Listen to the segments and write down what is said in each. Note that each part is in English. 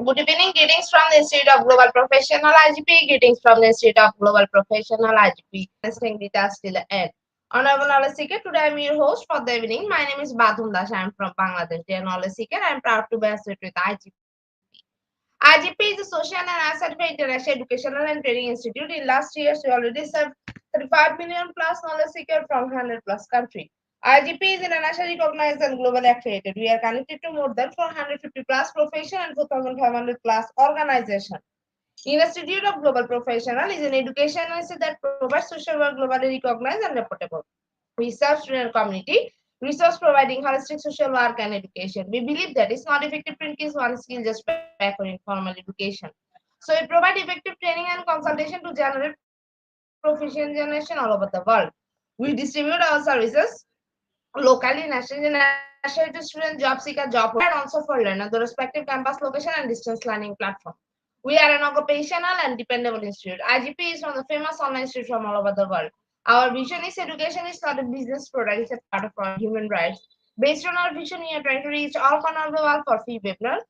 Good evening. Greetings from the Institute of Global Professional IGP. Greetings from the Institute of Global Professional IGP. Staying with us till the end. Honorable Knowledge Seeker, today I am your host for the evening. My name is Badhum Das. I am from Bangladesh. Dear Knowledge Seeker, I am proud to be associated with IGP. IGP is a social and asset for international educational and training institute. In last years, we already served 35 million plus knowledge seeker from 100 plus countries. IGP is internationally recognized and globally accredited. We are connected to more than 450 plus profession and 4,500 plus organization. Institute of Global Professional is an educational institute that provides social work globally recognized and reputable. We serve student community, resource providing holistic social work and education. We believe that it's not effective to increase one skill just back on informal education. So we provide effective training and consultation to generate proficient generation all over the world. We distribute our services locally, nationally, internationally to students, job seeker, job holder, and also for learners, the respective campus location and distance learning platform. We are an occupational and dependable institute. IGP is one of the famous online institutes from all over the world. Our vision is education is not a business product, it's a part of our human rights. Based on our vision, we are trying to reach all corners of the world for free webinar,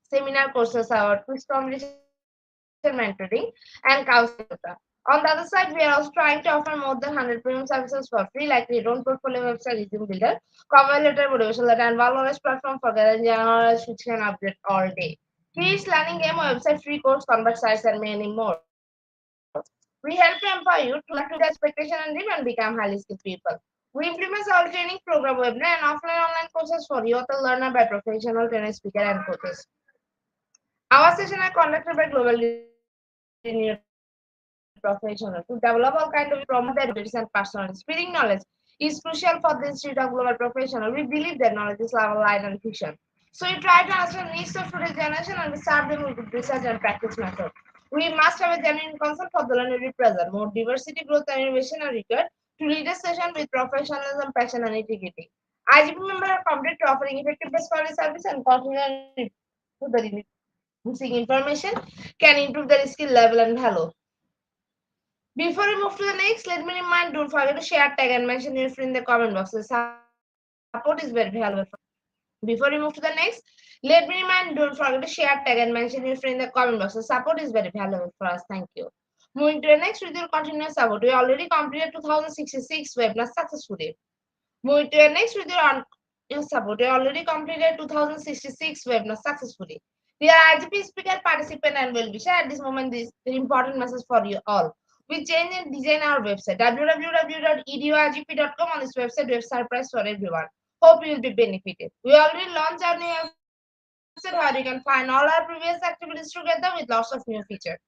seminar courses, our quiz competition, mentoring, and counseling. On the other side, we are also trying to offer more than 100 premium services for free, like the Read Portfolio website, Resume Builder, cover letter, motivation letter, and knowledge platform for gathering general knowledge which can update all day. Teach learning game website, free course, convert sites, and many more. We help to empower you to adapt to the expectation and dream and become highly skilled people. We implement our training program, webinar, and offline online courses for youth and learner by professional trainers, speaker, and coaches. Our sessions are conducted by global renowned professionals to develop all kinds of promote their abilities and personal. Spreading knowledge is crucial for the Institute of Global Professional. We believe that knowledge is love, light, and vision. So we try to answer the needs of today's generation and we serve them with good research and practice methods. We must have a genuine concern for the learner we present. More diversity, growth, and innovation are required to lead a session with professionalism, passion, and integrity. IGP members are committed to offering effective best quality service and continually to the limit. Missing information can improve their skill level and value. Before we move to the next, let me remind, don't forget to share, tag, and mention your friend in the comment box. The support is very valuable. Before we move to the next, let me remind, don't forget to share, tag, and mention your friend in the comment box. The support is very valuable for us. Thank you. Moving to the next, with your continuous support, we already completed 2066 webinars successfully. Moving to the next, with your support, we already completed 2066 webinars successfully. Dear IGP speaker, participant, and well-wisher, at this moment, this is an important message for you all. We change and design our website www.eduigp.com. On this website, we have surprise for everyone. Hope you will be benefited. We already launched our new website where you can find all our previous activities together with lots of new features.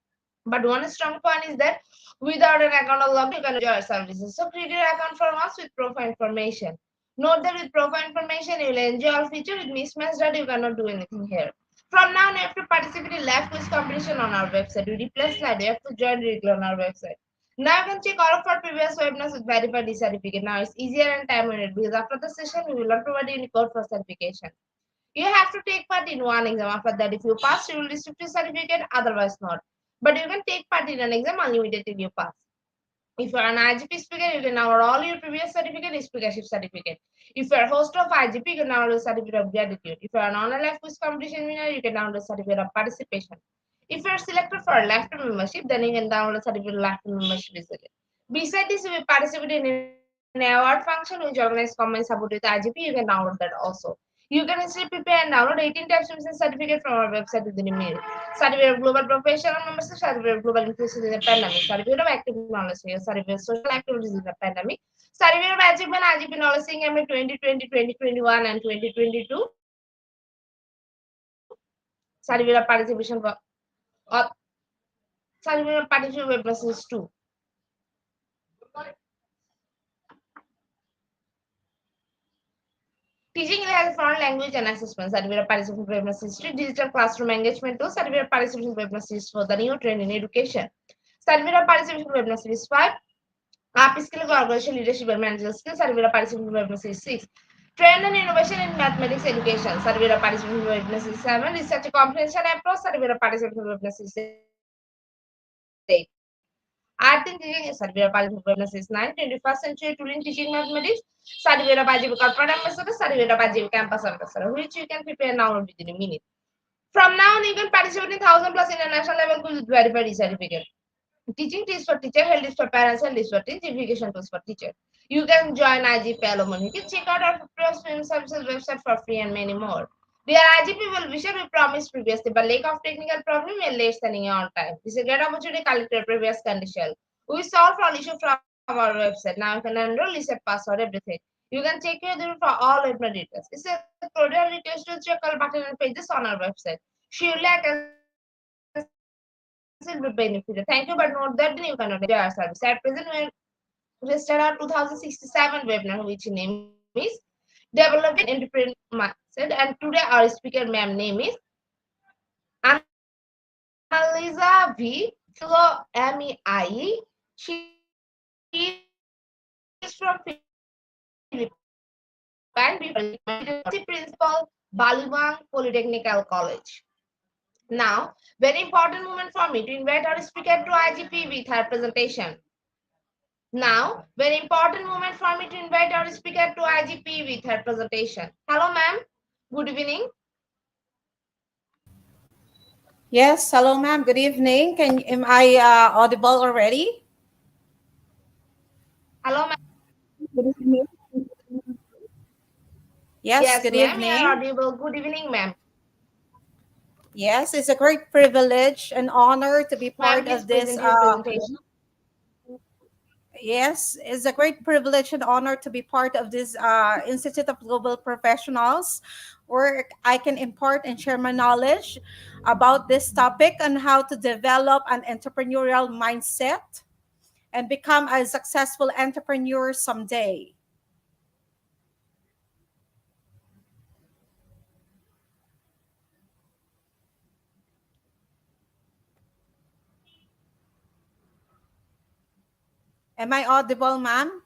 But one strong point is that without an account unlocked, you cannot enjoy our services. So create your account from us with profile information. Note that with profile information, you will enjoy our feature. With mismatched data, you cannot do anything here. From now on, you have to participate in live quiz competition on our website. We replace slide. You have to join regular on our website. Now you can check all of our previous webinars with verified certificate. Now it's easier and time limited because after the session, we will not provide you any code for certification. You have to take part in one exam. After that, if you pass, you will receive your certificate, otherwise not. But you can take part in an exam unlimited till you pass. If you are an IGP speaker, you can download all your previous certificate is speakership certificate. If you are host of IGP, you can download the certificate of gratitude. If you are an online life quiz competition winner, you can download the certificate of participation. If you are selected for a lifetime membership, then you can download the certificate of lifetime membership easily. Besides this, if you participate in an award function which organizes combined support with IGP, you can download that also. You can easily prepare and download 18 types of mission certificate from our website within a minute. Certificate of Global Professional Membership, Certificate of Global Inclusion in the Pandemic, Certificate of Active Knowledge Share, Certificate of Social Activities in the Pandemic, Certificate of Achievement IGP Knowledge Sharing MA 2020, 2021, and 2022, Certificate of Participation for Certificate of Participation Webinars 2. Teaching has foreign language and assessment, certificate of participation webinar history, digital classroom engagement tool, certificate of participation webinar series for the new trend in education. Certificate of participation webinar series 5, upskilling organization leadership and managerial skills, certificate of participation webinar series 6. Trend and innovation in mathematics education, certificate of participation webinar series 7, research comprehension approach, certificate of participation webinar series 8. Art in teaching, certificate of participation webinar series 9, 21st century tooling teaching mathematics, certificate of IGP corporate ambassador, certificate of IGP campus ambassador, which you can prepare now within a minute. From now on, you can participate in 1,000 plus international level quiz with verified e-certificate. Teaching tips for teacher, health tips for parents, and tips for teach, education tools for teacher. You can join IGP alumni. You can check out our Film Services website for free and many more. Dear IGP will wish we promised previously, but lack of technical problem we are late sending you on time. This is a great opportunity to collect your previous condition. We solve all issues from our website. Now you can enroll, reset password, everything. You can check your details for all website details. It's a cordial request to check all button and pages on our website. Surely I can still be benefited. Thank you, but note that you cannot enjoy our service. At present, we are registered our 2067 webinar, which name is Developing Entrepreneur Mindset. And today our speaker ma'am name is Annalisa V. Filomei. She is from Philippines. Before Principal Balubang Polytechnical College. Now, very important moment for me to invite our speaker to IGP with her presentation. Now, very important moment for me to invite our speaker to IGP with her presentation. Hello, ma'am. Good evening. Yes, hello, ma'am. Good evening. Am I audible already? Hello, ma'am. Yes, Yes, good ma'am. You are evening. audible. Good evening, ma'am. Yes, it's a great privilege and honor to be Ma'am, part please of this. present your presentation. Yes, it's a great privilege and honor to be part of this Institute of Global Professionals, where I can impart and share my knowledge about this topic on how to develop an entrepreneurial mindset and become a successful entrepreneur someday. Am I audible, ma'am?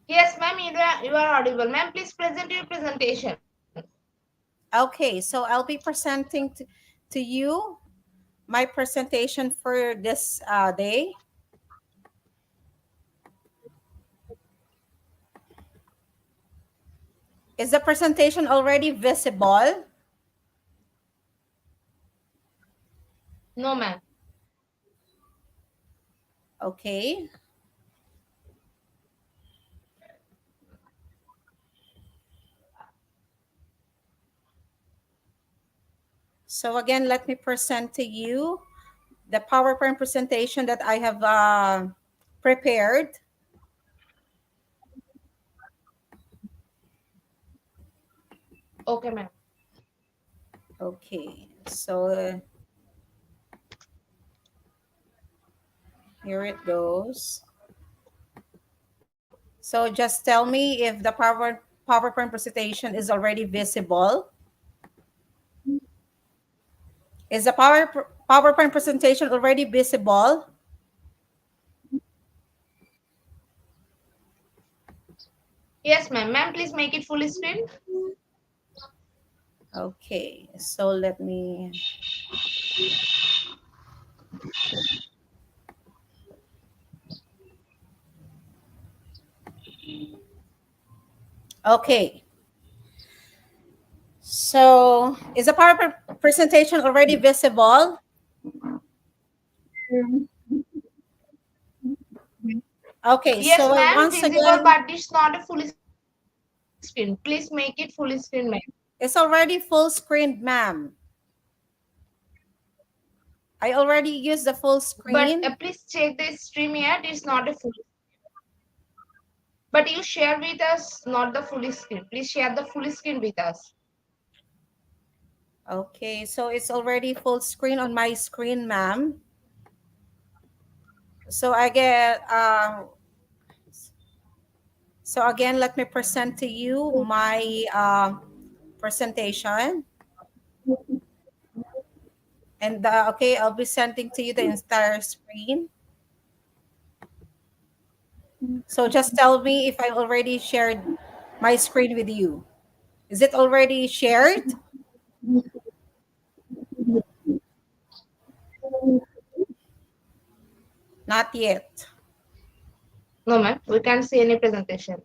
Yes, ma'am. You are audible. Ma'am, please present your presentation. Okay, so I'll be presenting to you my presentation for this day. Is the presentation already visible? No, ma'am. Okay. So again, let me present to you the PowerPoint presentation that I have prepared. Okay, ma'am. Okay, so here it goes. So just tell me if the PowerPoint presentation is already visible. Is the PowerPoint presentation already visible? Yes, ma'am. Ma'am, please make it full screen. Okay, so let me. Okay, so is the PowerPoint presentation already visible? Okay, Yes, so ma'am. once Visible, again, but it's not a full screen. Please make it full screen, ma'am. it's already full screen, ma'am. I already used the full But screen. please check the stream yet. It's not a full. But you share with us not the full screen. Please share the full screen with us. Okay, so it's already full screen on my screen, ma'am. So I get so again, let me present to you my presentation. And okay, I'll be sending to you the entire screen. So just tell me if I already shared my screen with you. Is it already shared? Not yet. No, ma'am. We can't see any presentation.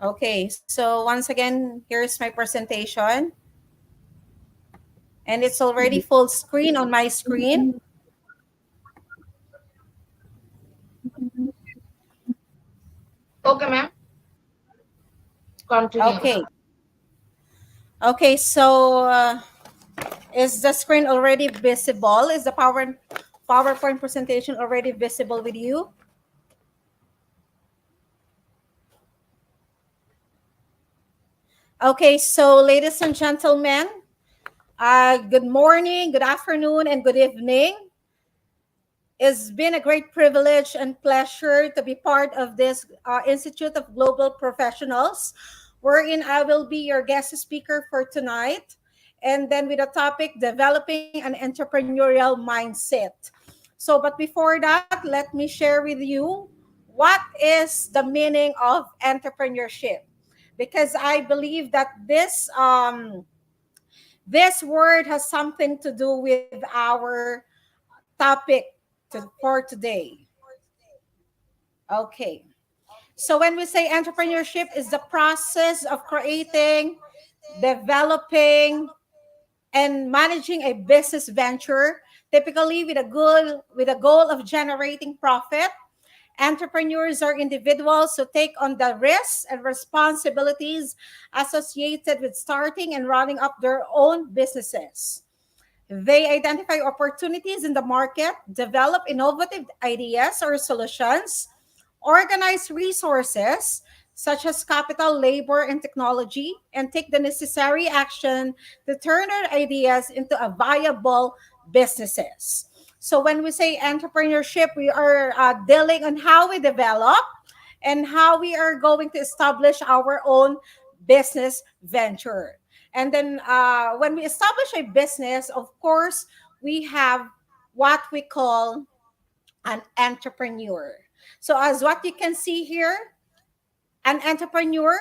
Okay, so once again, here's my presentation, and it's already full screen on my screen. Okay, ma'am. Continue. Okay, okay, so is the screen already visible? Is the PowerPoint presentation already visible with you? Okay, so ladies and gentlemen, good morning, good afternoon, and good evening. It's been a great privilege and pleasure to be part of this Institute of Global Professionals, wherein I will be your guest speaker for tonight. And then with the topic, developing an entrepreneurial mindset. So, but before that, let me share with you what is the meaning of entrepreneurship. Because I believe that this word has something to do with our topic for today. Okay. So when we say entrepreneurship is the process of creating, developing, and managing a business venture, typically with a goal of generating profit. Entrepreneurs are individuals who take on the risks and responsibilities associated with starting and running up their own businesses. They identify opportunities in the market, develop innovative ideas or solutions, organize resources such as capital, labor, and technology, and take the necessary action to turn their ideas into a viable businesses. So when we say entrepreneurship, we are dealing on how we develop and how we are going to establish our own business venture. And then when we establish a business, of course, we have what we call an entrepreneur. So, as what you can see here, an entrepreneur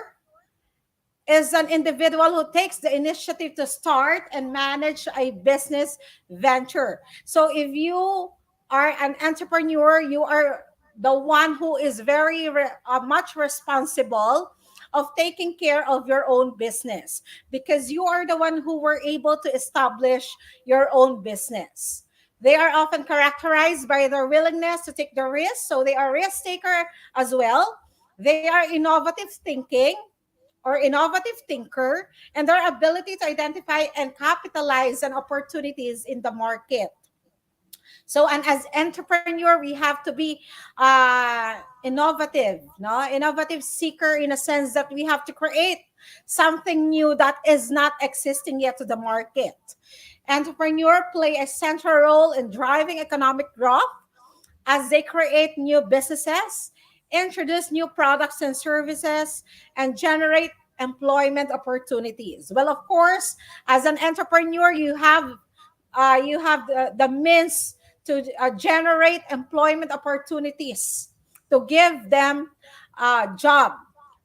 is an individual who takes the initiative to start and manage a business venture. So if you are an entrepreneur, you are the one who is much responsible of taking care of your own business because you are the one who were able to establish your own business. They are often characterized by their willingness to take the risk, so they are risk taker as well. They are innovative thinker, and their ability to identify and capitalize on opportunities in the market. So, and as entrepreneur, we have to be innovative, no, innovative seeker in a sense that we have to create something new that is not existing yet to the market. Entrepreneur play a central role in driving economic growth as they create new businesses, introduce new products and services, and generate employment opportunities. Well, of course, as an entrepreneur, you have the means to generate employment opportunities to give them a job.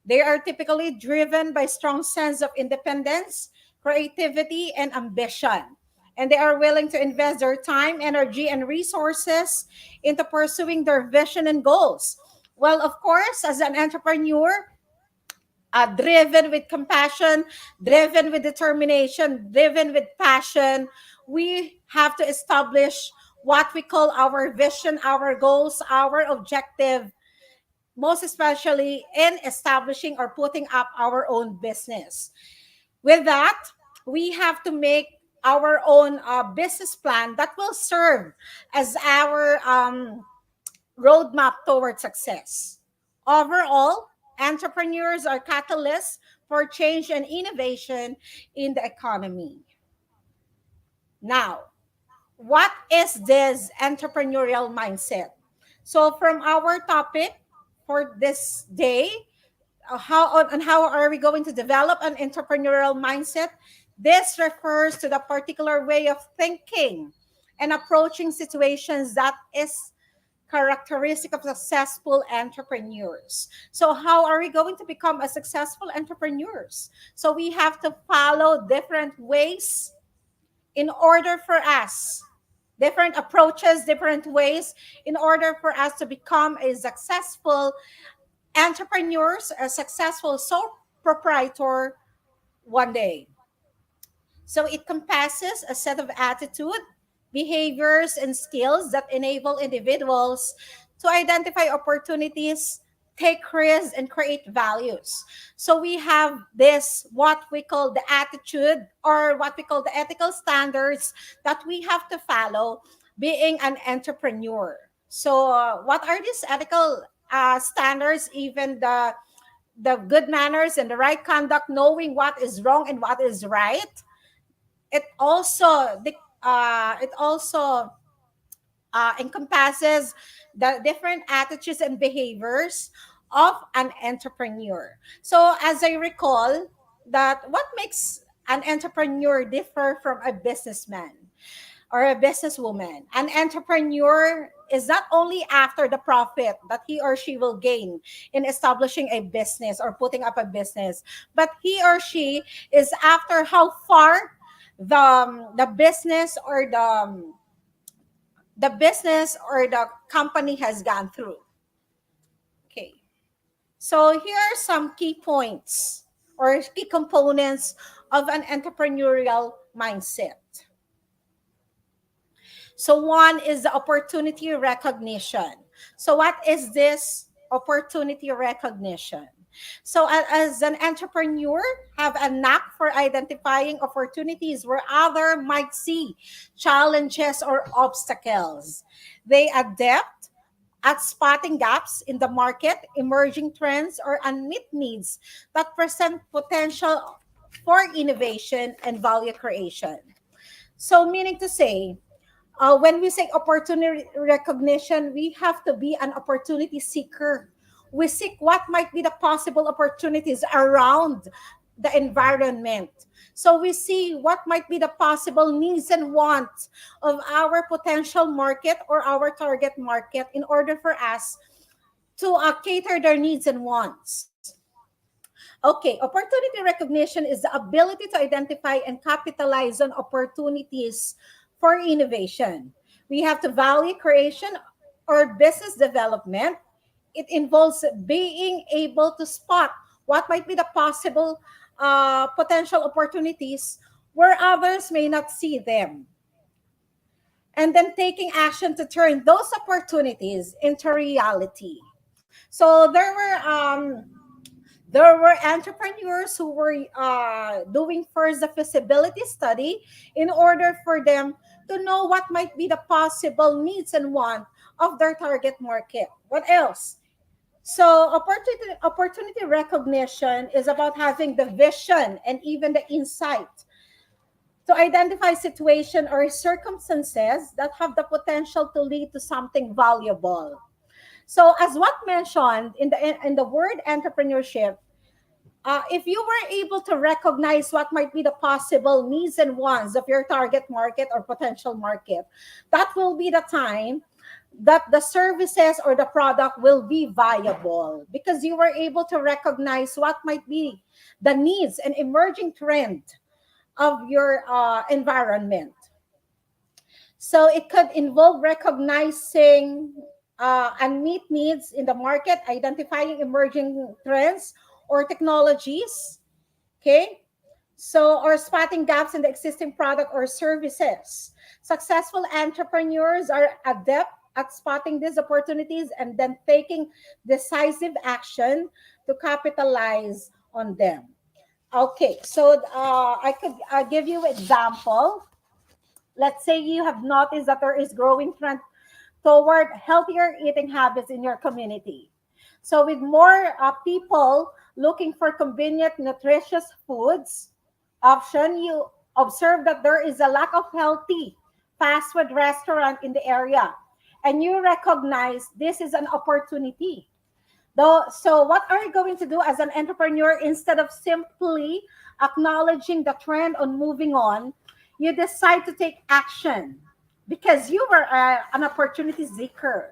They are typically driven by strong sense of independence, creativity, and ambition. And they are willing to invest their time, energy, and resources into pursuing their vision and goals. Well, of course, as an entrepreneur, driven with compassion, driven with determination, driven with passion, we have to establish what we call our vision, our goals, our objective, most especially in establishing or putting up our own business. With that, we have to make our own business plan that will serve as our roadmap toward success. Overall, entrepreneurs are catalysts for change and innovation in the economy. Now, what is this entrepreneurial mindset? So, from our topic for this day, how are we going to develop an entrepreneurial mindset? This refers to the particular way of thinking and approaching situations that is characteristic of successful entrepreneurs. So how are we going to become a successful entrepreneurs? So we have to follow different ways in order for us, different approaches, different ways in order for us to become a successful Entrepreneurs are successful sole proprietor one day. So it compasses a set of attitude, behaviors, and skills that enable individuals to identify opportunities, take risks, and create values. So we have this, what we call the attitude, or what we call the ethical standards that we have to follow being an entrepreneur. So what are these ethical standards? Even the good manners and the right conduct, knowing what is wrong and what is right. It also encompasses the different attitudes and behaviors of an entrepreneur. So as I recall, that what makes an entrepreneur differ from a businessman or a businesswoman. An entrepreneur is not only after the profit that he or she will gain in establishing a business or putting up a business, but he or she is after how far the business or the business or the company has gone through. Okay. So here are some key points or key components of an entrepreneurial mindset. So one is the opportunity recognition. So what is this opportunity recognition? So as an entrepreneur, have a knack for identifying opportunities where other might see challenges or obstacles. They adapt at spotting gaps in the market, emerging trends, or unmet needs that present potential for innovation and value creation. So meaning to say, when we say opportunity recognition, we have to be an opportunity seeker. We seek what might be the possible opportunities around the environment. So we see what might be the possible needs and wants of our potential market or our target market in order for us to cater their needs and wants. Okay, opportunity recognition is the ability to identify and capitalize on opportunities for innovation. We have to value creation or business development. It involves being able to spot what might be the possible potential opportunities where others may not see them. And then taking action to turn those opportunities into reality. So there were entrepreneurs who were doing first the feasibility study in order for them to know what might be the possible needs and want of their target market. What else? So opportunity recognition is about having the vision and even the insight to identify situation or circumstances that have the potential to lead to something valuable. So as what mentioned in the word entrepreneurship, if you were able to recognize what might be the possible needs and wants of your target market or potential market, that will be the time that the services or the product will be viable because you were able to recognize what might be the needs and emerging trend of your environment. So it could involve recognizing unmet needs in the market, identifying emerging trends or technologies. Okay. So, or spotting gaps in the existing product or services. Successful entrepreneurs are adept at spotting these opportunities and then taking decisive action to capitalize on them. Okay, so I could give you example. Let's say you have noticed that there is growing trend toward healthier eating habits in your community. So with more people looking for convenient, nutritious foods option, you observe that there is a lack of healthy fast food restaurant in the area, and you recognize this is an opportunity. Though, so what are you going to do as an entrepreneur instead of simply acknowledging the trend and moving on? You decide to take action because you were an opportunity seeker.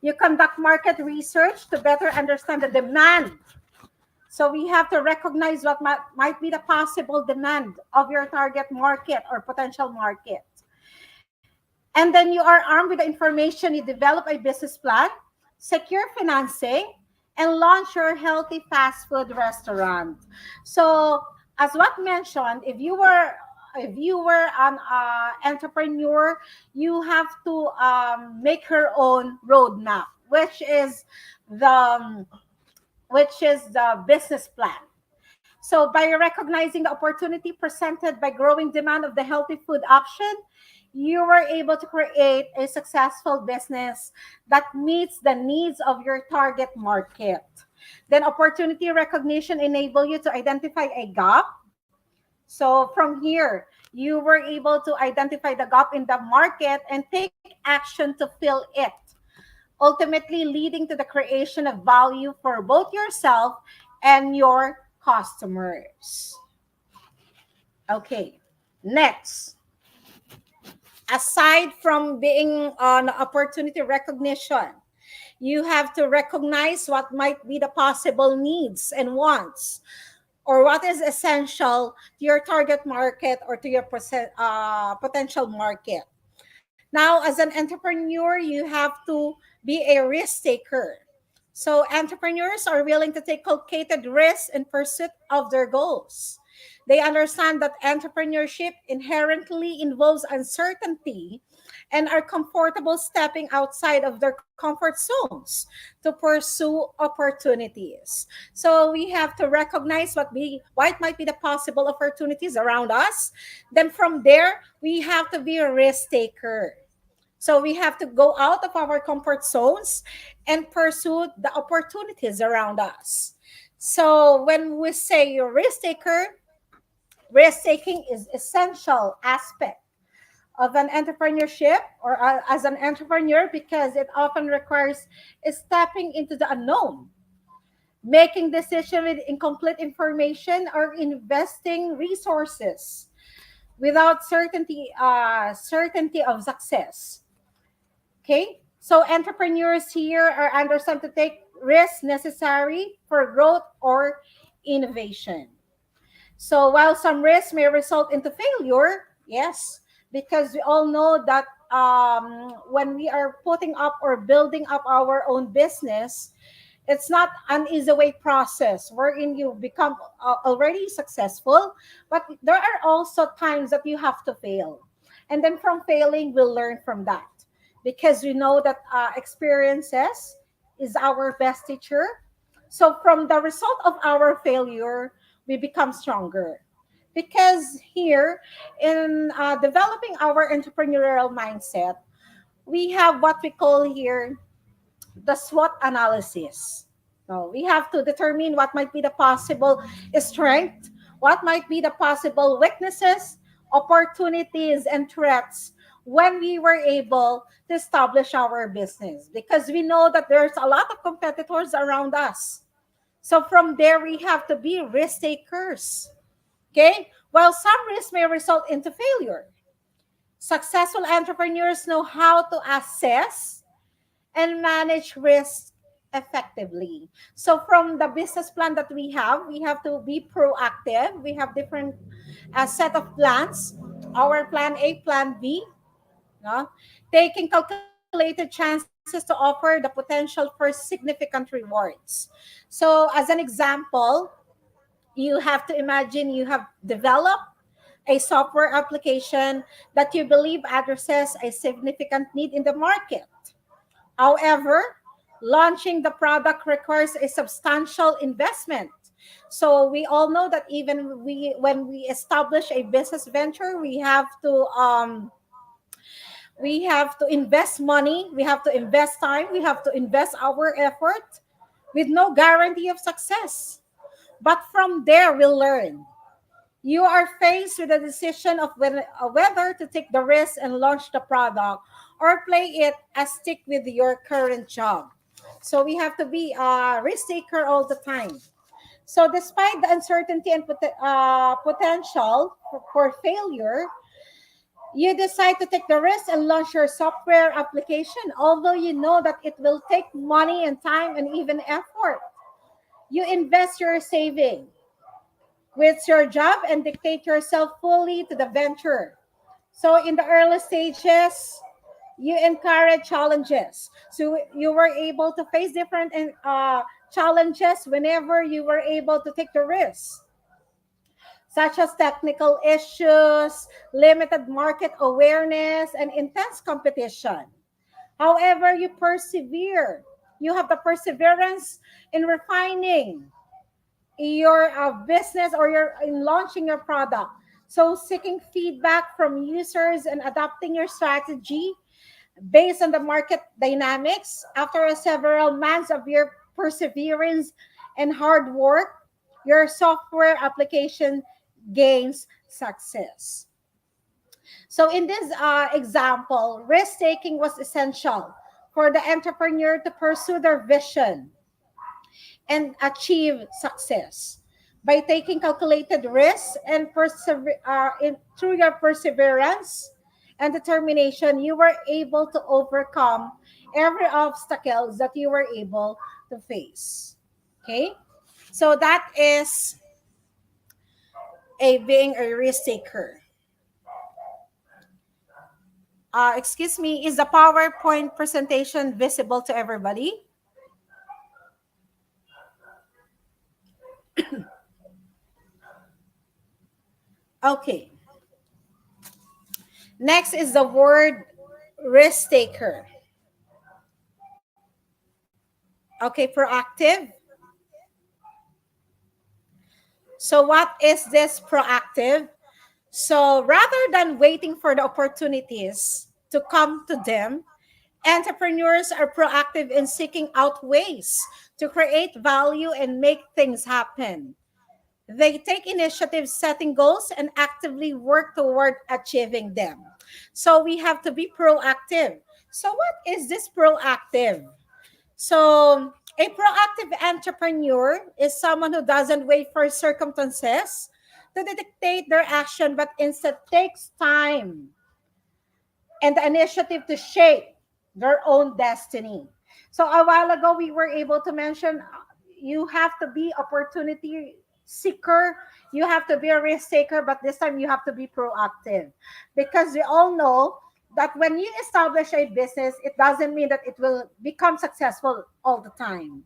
You conduct market research to better understand the demand. So we have to recognize what might be the possible demand of your target market or potential market. And then you are armed with the information, you develop a business plan, secure financing, and launch your healthy fast food restaurant. So, as what mentioned, if you were an entrepreneur, you have to make your own roadmap, the which is the business plan. So, by recognizing the opportunity presented by growing demand of the healthy food option, you were able to create a successful business that meets the needs of your target market. Then, opportunity recognition enable you to identify a gap. So, from here, you were able to identify the gap in the market and take action to fill it, ultimately leading to the creation of value for both yourself and your customers. Okay, next, aside from being on opportunity recognition, you have to recognize what might be the possible needs and wants, or what is essential to your target market or to your potential market. Now, as an entrepreneur, you have to be a risk taker. So, entrepreneurs are willing to take calculated risks in pursuit of their goals. They understand that entrepreneurship inherently involves uncertainty and are comfortable stepping outside of their comfort zones to pursue opportunities. So we have to recognize what might be the possible opportunities around us. Then from there, we have to be a risk taker. So we have to go out of our comfort zones and pursue the opportunities around us. So when we say you're a risk taker, risk taking is essential aspect of an entrepreneurship or as an entrepreneur, because it often requires stepping into the unknown, making decisions with incomplete information, or investing resources without certainty of success. Okay, so entrepreneurs here are understand to take risks necessary for growth or innovation. So while some risks may result into failure, yes, because we all know that when we are putting up or building up our own business, it's not an easy way process wherein you become already successful, but there are also times that you have to fail. And then from failing, we'll learn from that, because we know that experiences is our best teacher. So from the result of our failure, we become stronger. Because here, in developing our entrepreneurial mindset, we have what we call here the SWOT analysis. So we have to determine what might be the possible strength, what might be the possible weaknesses, opportunities, and threats when we were able to establish our business. Because we know that there's a lot of competitors around us. So from there, we have to be risk takers. Okay? While some risks may result into failure, successful entrepreneurs know how to assess and manage risk effectively. So from the business plan that we have to be proactive. We have different set of plans. Our plan A, plan B, no? Taking calculated chances to offer the potential for significant rewards. So as an example, you have to imagine you have developed a software application that you believe addresses a significant need in the market. However, launching the product requires a substantial investment. So we all know that even when we establish a business venture, we have to invest money, we have to invest time, we have to invest our effort with no guarantee of success. But from there, we'll learn. You are faced with a decision of whether to take the risk and launch the product, or play it as stick with your current job. So we have to be a risk taker all the time. So despite the uncertainty and potential for failure, you decide to take the risk and launch your software application, although you know that it will take money and time and even effort. You invest your saving, quit your job, and dedicate yourself fully to the venture. So in the early stages, you encourage challenges. So you were able to face challenges whenever you were able to take the risk, such as technical issues, limited market awareness, and intense competition. However, you persevere. You have the perseverance in refining your business, or your in launching your product. So seeking feedback from users and adapting your strategy based on the market dynamics. After several months of your perseverance and hard work, your software application gains success. So in this example, risk taking was essential for the entrepreneur to pursue their vision and achieve success. By taking calculated risks and through your perseverance and determination, you were able to overcome every obstacles that you were able to face. Okay, so that is a being a risk taker. Excuse me, is the PowerPoint presentation visible to everybody? Okay. Next is the word risk taker. Okay, proactive. So, what is this proactive? So, rather than waiting for the opportunities to come to them, entrepreneurs are proactive in seeking out ways to create value and make things happen. They take initiative, setting goals, and actively work toward achieving them. So, we have to be proactive. So, what is this proactive? So, a proactive entrepreneur is someone who doesn't wait for circumstances to dictate their action, but instead takes time and the initiative to shape their own destiny. So, a while ago, we were able to mention you have to be opportunity seeker, you have to be a risk taker, but this time you have to be proactive, because we all know that when you establish a business, it doesn't mean that it will become successful all the time.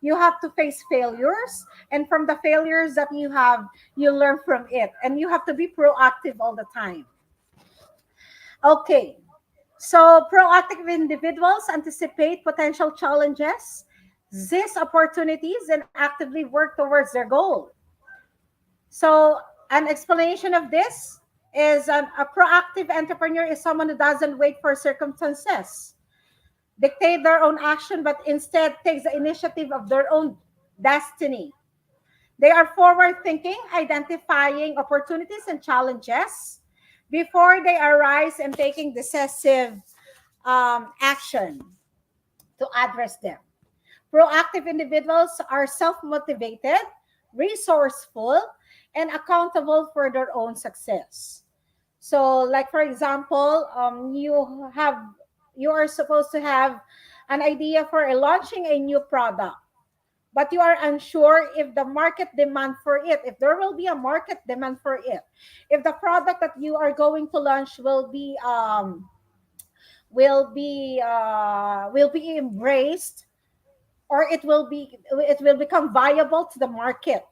You have to face failures, and from the failures that you have, you learn from it, and you have to be proactive all the time. Okay, so proactive individuals anticipate potential challenges, seize opportunities, and actively work towards their goal. So, an explanation of this is a proactive entrepreneur is someone who doesn't wait for circumstances, dictate their own action, but instead takes the initiative of their own destiny. They are forward thinking, identifying opportunities and challenges before they arise and taking decisive action to address them. Proactive individuals are self motivated, resourceful, and accountable for their own success. So, like for example, you are supposed to have an idea for launching a new product, but you are unsure if the market demand for it, if there will be a market demand for it, if the product that you are going to launch will be embraced, or it will become viable to the market.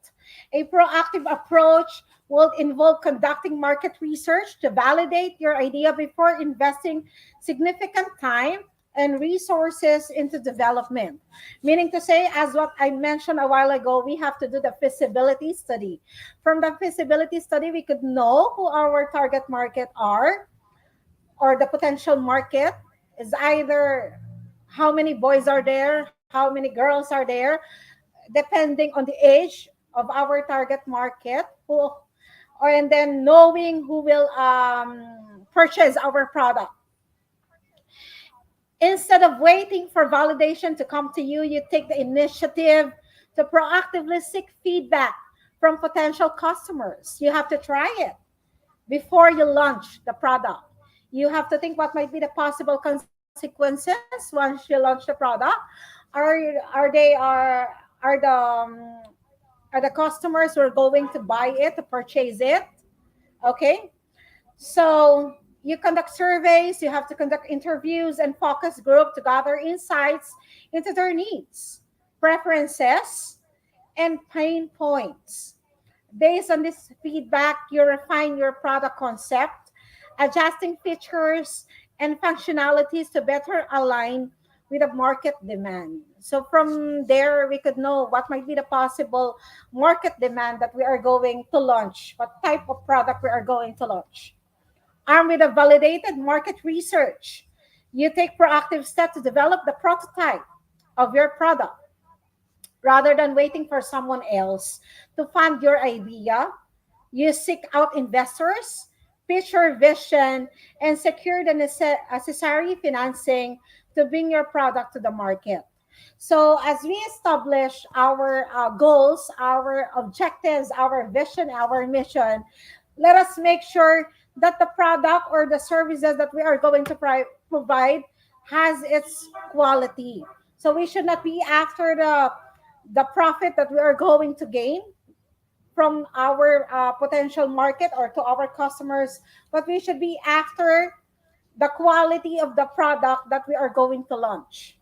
A proactive approach will involve conducting market research to validate your idea before investing significant time and resources into development. Meaning to say, as what I mentioned a while ago, we have to do the feasibility study. From the feasibility study, we could know who our target market are, or the potential market is either how many boys are there, how many girls are there, depending on the age of our target market, who, or and then knowing who will purchase our product. Instead of waiting for validation to come to you, you take the initiative to proactively seek feedback from potential customers. You have to try it before you launch the product. You have to think what might be the possible consequences once you launch the product. Are are they are are the um, are the customers who are going to buy it, to purchase it? Okay, so you conduct surveys, you have to conduct interviews and focus group to gather insights into their needs. preferences, and pain points. Based on this feedback, you refine your product concept, adjusting features and functionalities to better align with the market demand. So from there, we could know what might be the possible market demand that we are going to launch, what type of product we are going to launch. Armed with a validated market research, you take proactive steps to develop the prototype of your product rather than waiting for someone else to fund your idea. You seek out investors, pitch your vision, and secure the necessary financing to bring your product to the market. So, as we establish our goals, our objectives, our vision, our mission, let us make sure that the product or the services that we are going to provide has its quality. So, we should not be after the profit that we are going to gain from our potential market or to our customers, but we should be after the quality of the product that we are going to launch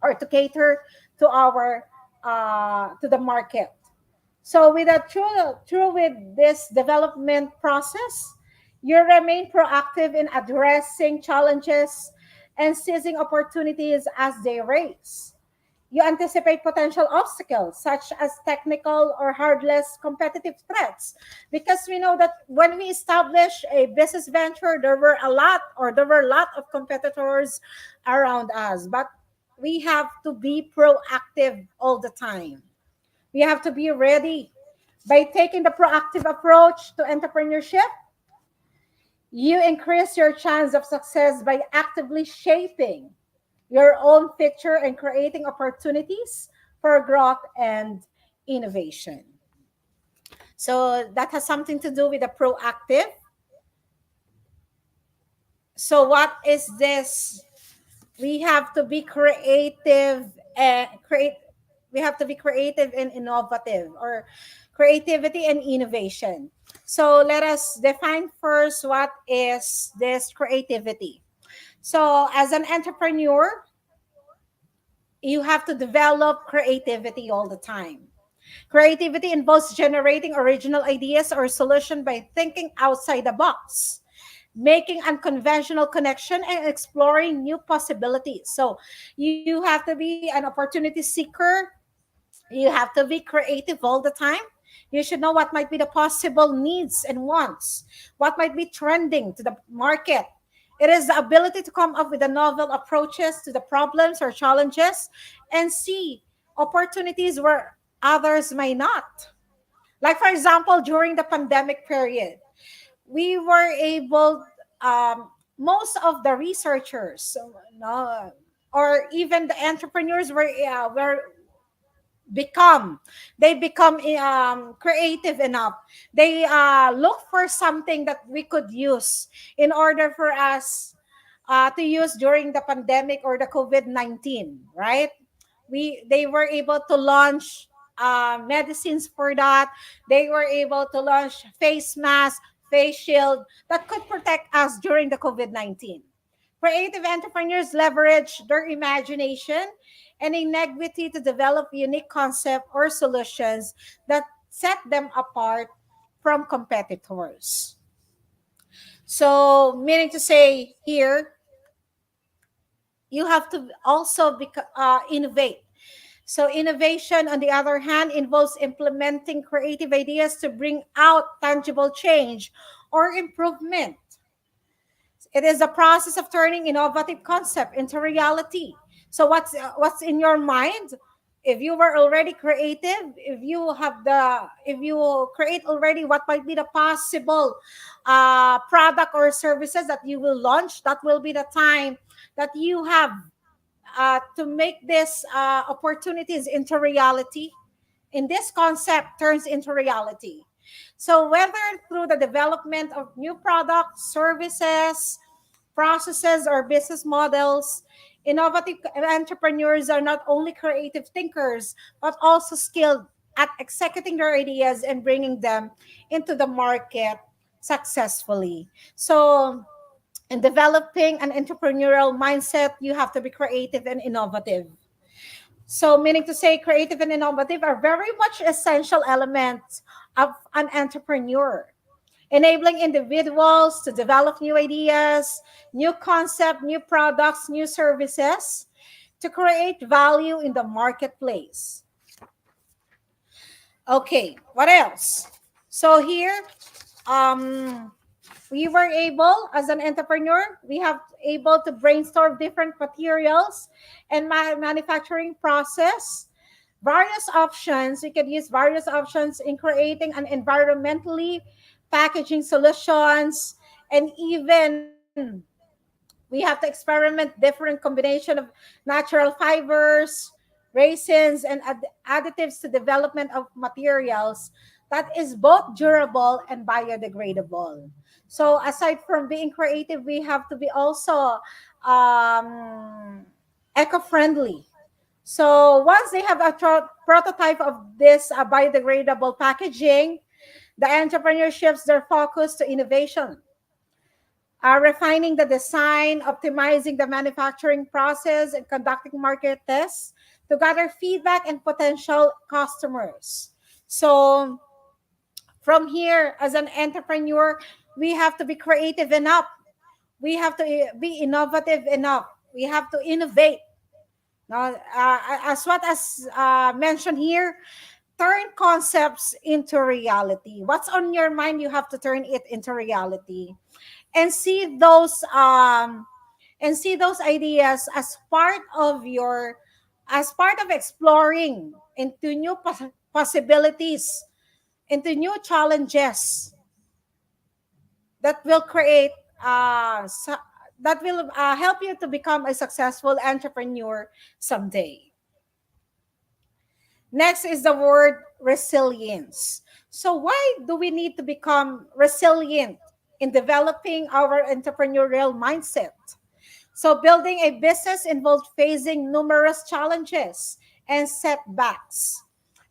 or to cater to our to the market. So with a true with this development process, you remain proactive in addressing challenges and seizing opportunities as they arise. You anticipate potential obstacles such as technical or hardless competitive threats because we know that when we establish a business venture there were a lot of competitors around us, but we have to be proactive all the time. We have to be ready. By taking the proactive approach to entrepreneurship, you increase your chance of success by actively shaping your own picture and creating opportunities for growth and innovation. So that has something to do with the proactive. So what is this? We have to be creative and create we have to be creative and innovative, or creativity and innovation. So let us define first what is this creativity. So as an entrepreneur, you have to develop creativity all the time. Creativity involves generating original ideas or solution by thinking outside the box, making unconventional connection and exploring new possibilities. So you have to be an opportunity seeker. You have to be creative all the time. You should know what might be the possible needs and wants, what might be trending to the market. It is the ability to come up with the novel approaches to the problems or challenges and see opportunities where others may not. Like, for example, during the pandemic period, we were able, most of the researchers, no, or even the entrepreneurs were become they become creative enough. They look for something that we could use in order for us to use during the pandemic or the COVID-19, right? They were able to launch medicines for that. They were able to launch face mask, face shield that could protect us during the COVID-19. Creative entrepreneurs leverage their imagination and integrity to develop unique concepts or solutions that set them apart from competitors. So, meaning to say here, you have to also innovate. So, innovation, on the other hand, involves implementing creative ideas to bring out tangible change or improvement. It is a process of turning innovative concept into reality. So what's in your mind? If you were already creative, if you create already what might be the possible product or services that you will launch, that will be the time that you have to make this opportunities into reality. In this concept turns into reality. So whether through the development of new products, services, processes, or business models, innovative entrepreneurs are not only creative thinkers, but also skilled at executing their ideas and bringing them into the market successfully. So, in developing an entrepreneurial mindset, you have to be creative and innovative. So, meaning to say, creative and innovative are very much essential elements of an entrepreneur, enabling individuals to develop new ideas, new concepts, new products, new services to create value in the marketplace. Okay, what else? So here, um, we were able, as an entrepreneur, we have able to brainstorm different materials and manufacturing process, various options. We could use various options in creating an environmentally packaging solutions, and even we have to experiment different combination of natural fibers, resins, and additives to development of materials that is both durable and biodegradable. So aside from being creative, we have to be also um, eco-friendly. So once they have a prototype of this biodegradable packaging, the entrepreneur shifts their focus to innovation, refining the design, optimizing the manufacturing process, and conducting market tests to gather feedback and potential customers. So, from here, as an entrepreneur, we have to be creative enough. We have to be innovative enough. We have to innovate. Now, as what as mentioned here, turn concepts into reality. What's on your mind, you have to turn it into reality, and see those ideas as part of your, as part of exploring into new possibilities, into new challenges that will create that will help you to become a successful entrepreneur someday. Next is the word resilience. So why do we need to become resilient in developing our entrepreneurial mindset? So, building a business involves facing numerous challenges and setbacks.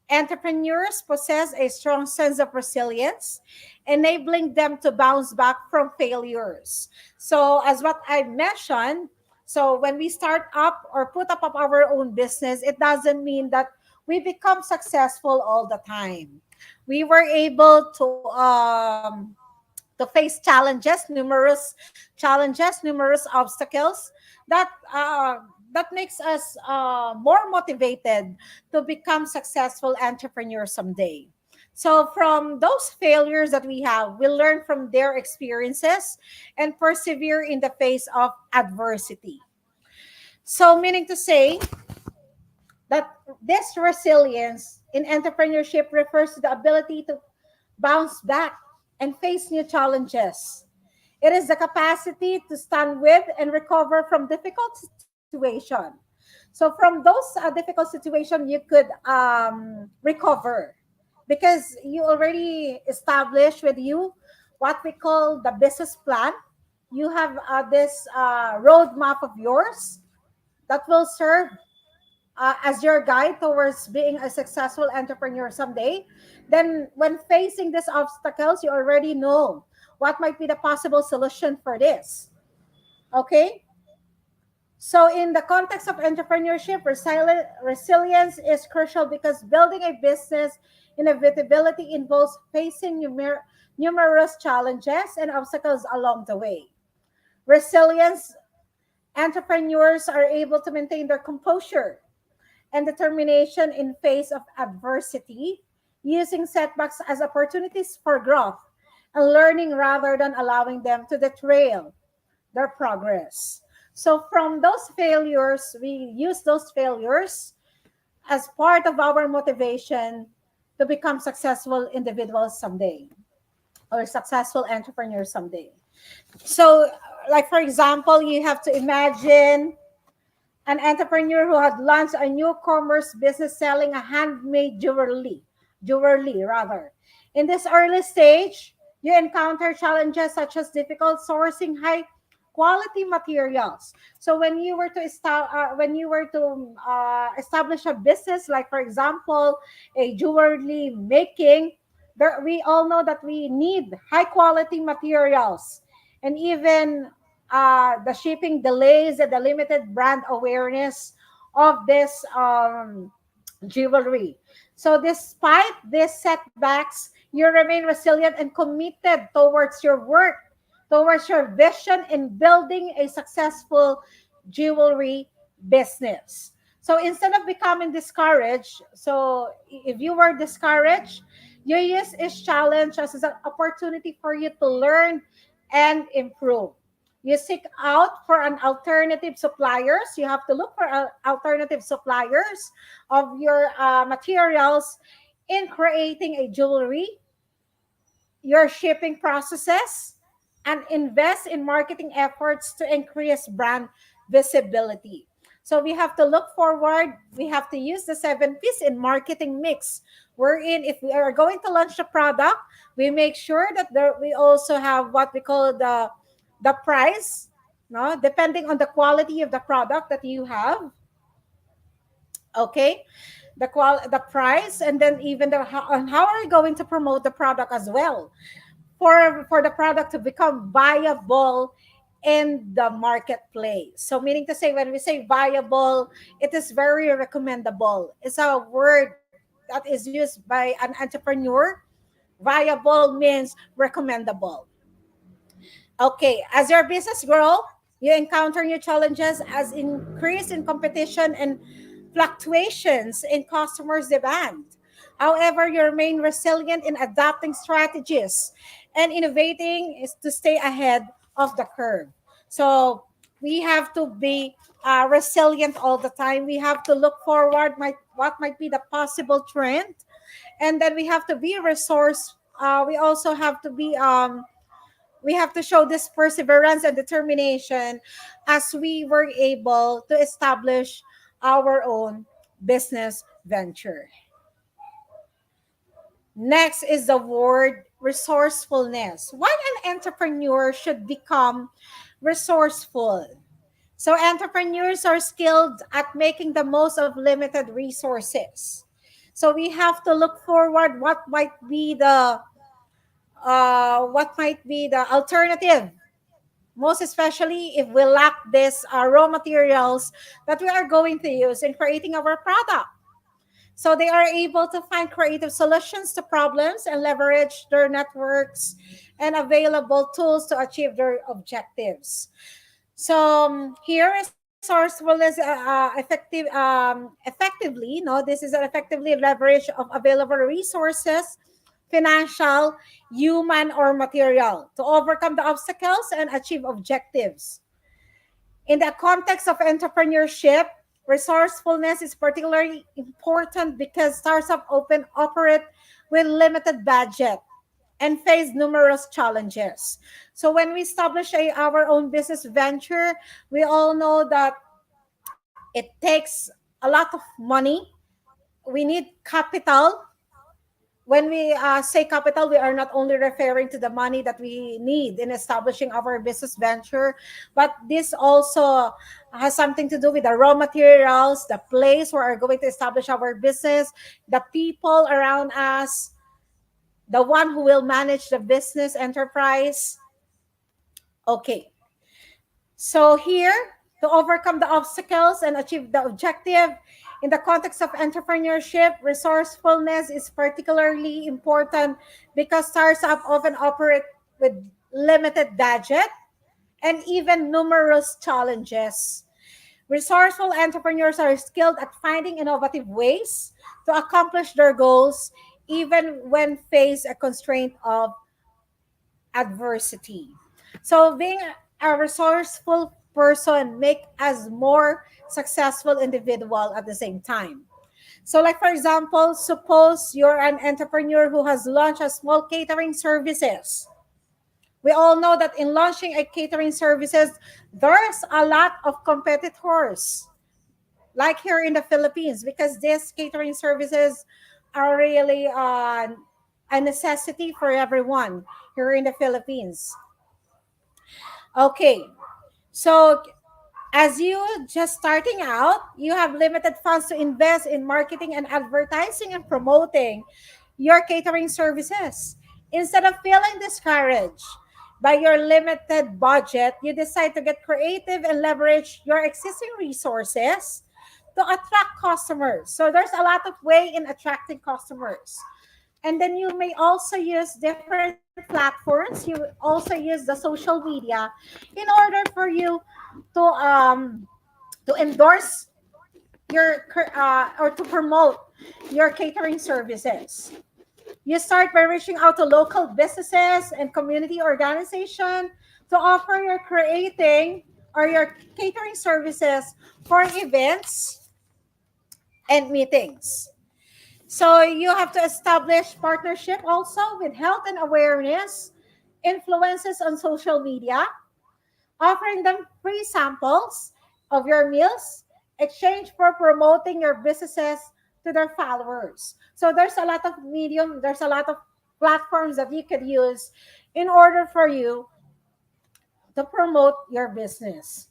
Entrepreneurs possess a strong sense of resilience, enabling them to bounce back from failures. So, as what I mentioned, so when we start up or put up our own business, it doesn't mean that we become successful all the time. We were able to face challenges, numerous obstacles that that makes us more motivated to become successful entrepreneurs someday. So from those failures that we have, we learn from their experiences and persevere in the face of adversity. So meaning to say that this resilience in entrepreneurship refers to the ability to bounce back and face new challenges. It is the capacity to stand with and recover from difficult situation. So from those difficult situation, you could recover because you already established with you what we call the business plan. You have this roadmap of yours that will serve as your guide towards being a successful entrepreneur someday. Then when facing these obstacles, you already know what might be the possible solution for this. Okay? So, in the context of entrepreneurship, resilience is crucial because building a business inevitability involves facing numerous challenges and obstacles along the way. Resilience entrepreneurs are able to maintain their composure and determination in face of adversity, using setbacks as opportunities for growth and learning rather than allowing them to derail their progress. So from those failures, we use those failures as part of our motivation to become successful individuals someday or successful entrepreneurs someday. So, like for example, you have to imagine an entrepreneur who had launched a new commerce business selling a handmade jewelry rather. In this early stage, you encounter challenges such as difficult sourcing high quality materials. So when you were to establish a business, like for example, a jewelry making, there, we all know that we need high quality materials, and even the shipping delays and the limited brand awareness of this jewelry. So, despite these setbacks, you remain resilient and committed towards your work, towards your vision in building a successful jewelry business. So, instead of becoming discouraged, so if you were discouraged, you use each challenge as an opportunity for you to learn and improve. You seek out for an alternative suppliers. You have to look for alternative suppliers of your materials in creating a jewelry, your shipping processes, and invest in marketing efforts to increase brand visibility. So we have to look forward. We have to use the 7 P's in marketing mix. Wherein, if we are going to launch a product, we make sure that we also have what we call the price, no, depending on the quality of the product that you have. Okay, the price, and then even on how are you going to promote the product as well for the product to become viable in the marketplace. So meaning to say, when we say viable, it is very recommendable. It's a word that is used by an entrepreneur. Viable means recommendable. Okay, as your business grow, you encounter new challenges as increase in competition and fluctuations in customers' demand. However, you remain resilient in adapting strategies and innovating is to stay ahead of the curve. So we have to be resilient all the time. We have to look forward what might be the possible trend, and then we have to be resource. We also have to be we have to show this perseverance and determination as we were able to establish our own business venture. Next is the word resourcefulness. Why an entrepreneur should become resourceful? So, entrepreneurs are skilled at making the most of limited resources. So, we have to look forward what might be the alternative, most especially if we lack these raw materials that we are going to use in creating our product. So they are able to find creative solutions to problems and leverage their networks and available tools to achieve their objectives. So here, resourcefulness, effectively, no, this is an effectively leverage of available resources, financial, human, or material to overcome the obstacles and achieve objectives. In the context of entrepreneurship, resourcefulness is particularly important because startups often operate with limited budget and face numerous challenges. So when we establish our own business venture, we all know that it takes a lot of money. We need capital. When we say capital, we are not only referring to the money that we need in establishing our business venture, but this also has something to do with the raw materials, the place where we're going to establish our business, the people around us, the one who will manage the business enterprise. Okay, so here, to overcome the obstacles and achieve the objective, in the context of entrepreneurship, resourcefulness is particularly important because startups often operate with limited budget and even numerous challenges. Resourceful entrepreneurs are skilled at finding innovative ways to accomplish their goals even when faced a constraint of adversity. So being a resourceful person make us more successful individual at the same time. So like for example, suppose you're an entrepreneur who has launched a small catering services. We all know that in launching a catering services, there's a lot of competitors like here in the Philippines because these catering services are really a necessity for everyone here in the Philippines. Okay, so as you just starting out, you have limited funds to invest in marketing and advertising and promoting your catering services. Instead of feeling discouraged by your limited budget, you decide to get creative and leverage your existing resources to attract customers. So there's a lot of way in attracting customers. And then you may also use different platforms. You also use the social media in order for you to endorse or to promote your catering services. You start by reaching out to local businesses and community organization to offer your creating or your catering services for events and meetings. So you have to establish partnership also with health and awareness influences on social media, offering them free samples of your meals, exchange for promoting your businesses to their followers. So there's a lot of platforms that you could use in order for you to promote your business.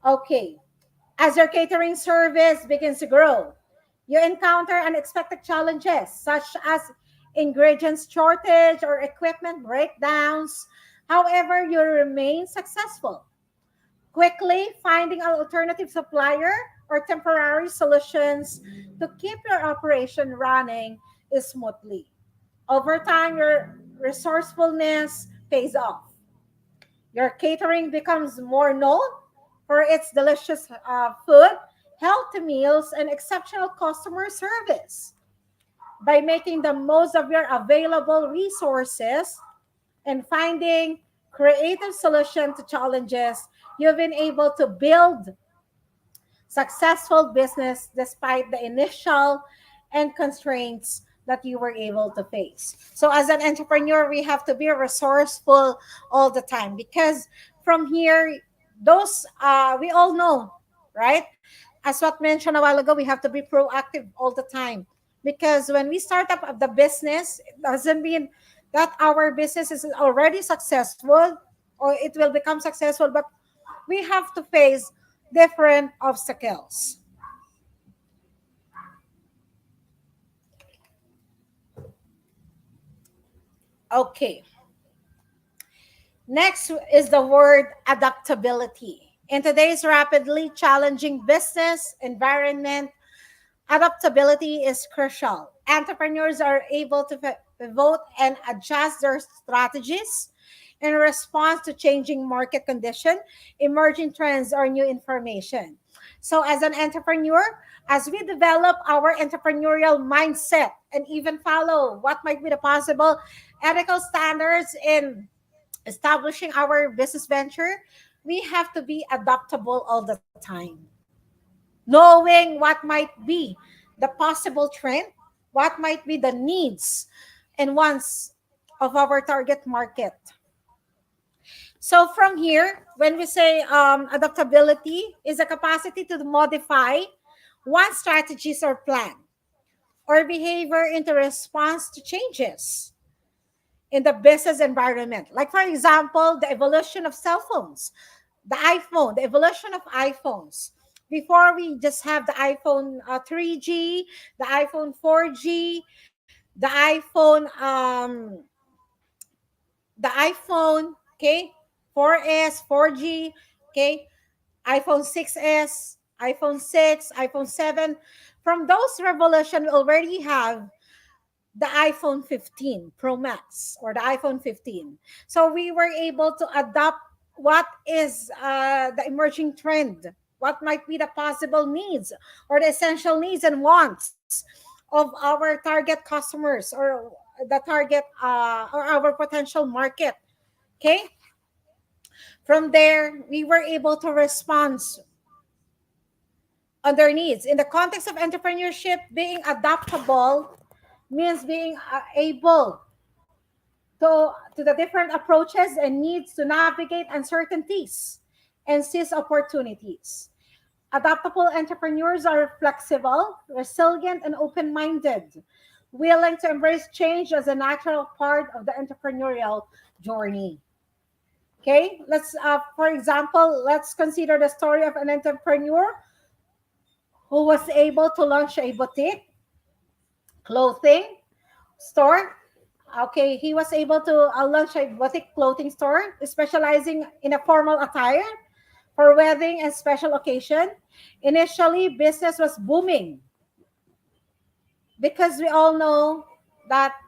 Okay, as your catering service begins to grow, you encounter unexpected challenges such as ingredients shortage or equipment breakdowns. However, you remain successful, quickly finding an alternative supplier or temporary solutions to keep your operation running smoothly. Over time, your resourcefulness pays off. Your catering becomes more known for its delicious food, healthy meals, and exceptional customer service. By making the most of your available resources and finding creative solutions to challenges, you've been able to build successful business despite the initial and constraints that you were able to face. So as an entrepreneur, we have to be resourceful all the time because from here, those we all know, right? As what mentioned a while ago, we have to be proactive all the time because when we start up the business, it doesn't mean that our business is already successful or it will become successful, but we have to face different obstacles. Okay. Next is the word adaptability. In today's rapidly challenging business environment, adaptability is crucial. Entrepreneurs are able to pivot and adjust their strategies in response to changing market condition, emerging trends, or new information. So, as an entrepreneur, as we develop our entrepreneurial mindset and even follow what might be the possible ethical standards in establishing our business venture, we have to be adaptable all the time, knowing what might be the possible trend, what might be the needs and wants of our target market. So from here, when we say adaptability is a capacity to modify one strategies or plan or behavior into response to changes in the business environment. Like for example, the evolution of cell phones, the evolution of iPhones. Before we just have the iPhone 3G, the iPhone 4G, the iPhone, okay, 4S, 4G, okay, iPhone 6S, iPhone 6, iPhone 7. From those revolution, we already have the iPhone 15 Pro Max or the iPhone 15. So we were able to adopt what is the emerging trend, what might be the possible needs or the essential needs and wants of our target customers or the target or our potential market. Okay. From there, we were able to respond on their needs. In the context of entrepreneurship, being adaptable means being able to the different approaches and needs to navigate uncertainties and seize opportunities. Adaptable entrepreneurs are flexible, resilient, and open minded, willing to embrace change as a natural part of the entrepreneurial journey. Okay, for example, let's consider the story of an entrepreneur who was able to launch a boutique clothing store. Okay, he was able to launch a boutique clothing store specializing in a formal attire for wedding and special occasion. Initially, business was booming because we all know that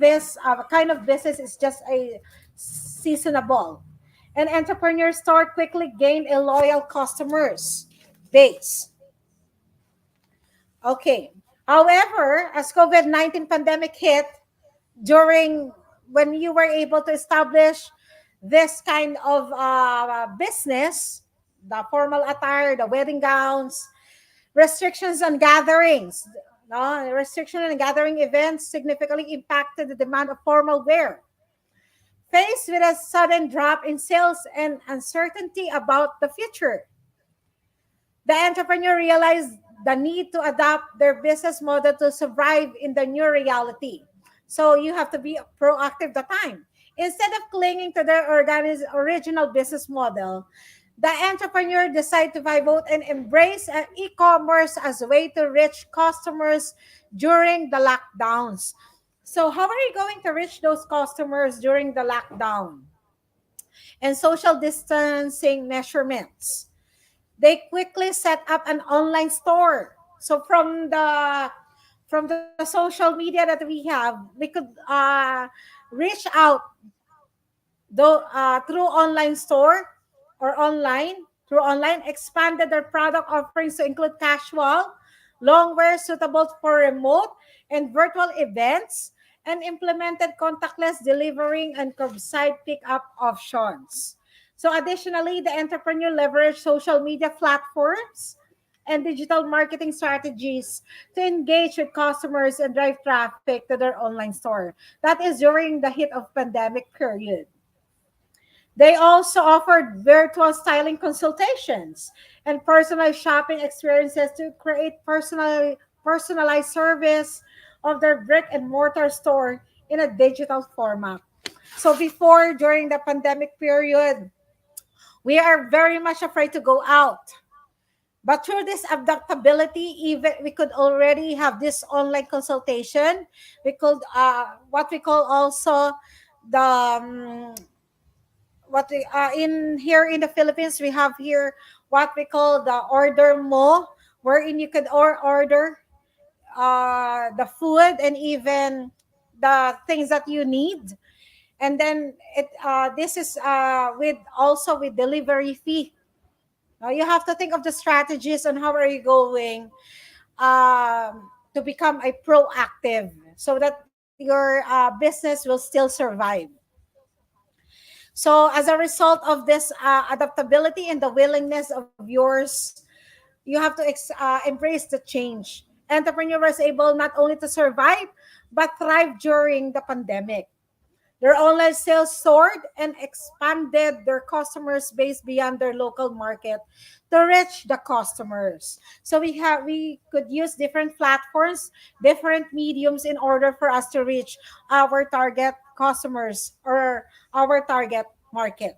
this kind of business is just a seasonable. And entrepreneurs start quickly gained a loyal customers base. Okay. However, as COVID-19 pandemic hit, during when you were able to establish this kind of business, the formal attire, the wedding gowns, restrictions on gatherings, no, restriction on gathering events significantly impacted the demand of formal wear. Faced with a sudden drop in sales and uncertainty about the future, the entrepreneur realized the need to adapt their business model to survive in the new reality. So you have to be proactive the time. Instead of clinging to their original business model, the entrepreneur decided to pivot and embrace e-commerce as a way to reach customers during the lockdowns. So how are you going to reach those customers during the lockdown and social distancing measurements? They quickly set up an online store. So from the social media that we have, we could reach out through online store or online through online expanded their product offerings to include casual, long wear suitable for remote and virtual events, and implemented contactless delivering and curbside pickup options. So additionally, the entrepreneur leveraged social media platforms and digital marketing strategies to engage with customers and drive traffic to their online store. That is during the hit of pandemic period. They also offered virtual styling consultations and personalized shopping experiences to create personalized service of their brick and mortar store in a digital format. So before, during the pandemic period, we are very much afraid to go out. But through this adaptability, even we could already have this online consultation. We could what we call also the what we in here in the Philippines we have here what we call the order mo, wherein you could order the food and even the things that you need, and then it this is with also with delivery fee. Now you have to think of the strategies on how are you going to become a proactive so that your business will still survive. So, as a result of this adaptability and the willingness of yours, you have to embrace the change. Entrepreneur was able not only to survive, but thrive during the pandemic. Their online sales soared and expanded their customers base beyond their local market to reach the customers. So we could use different platforms, different mediums in order for us to reach our target customers or our target market.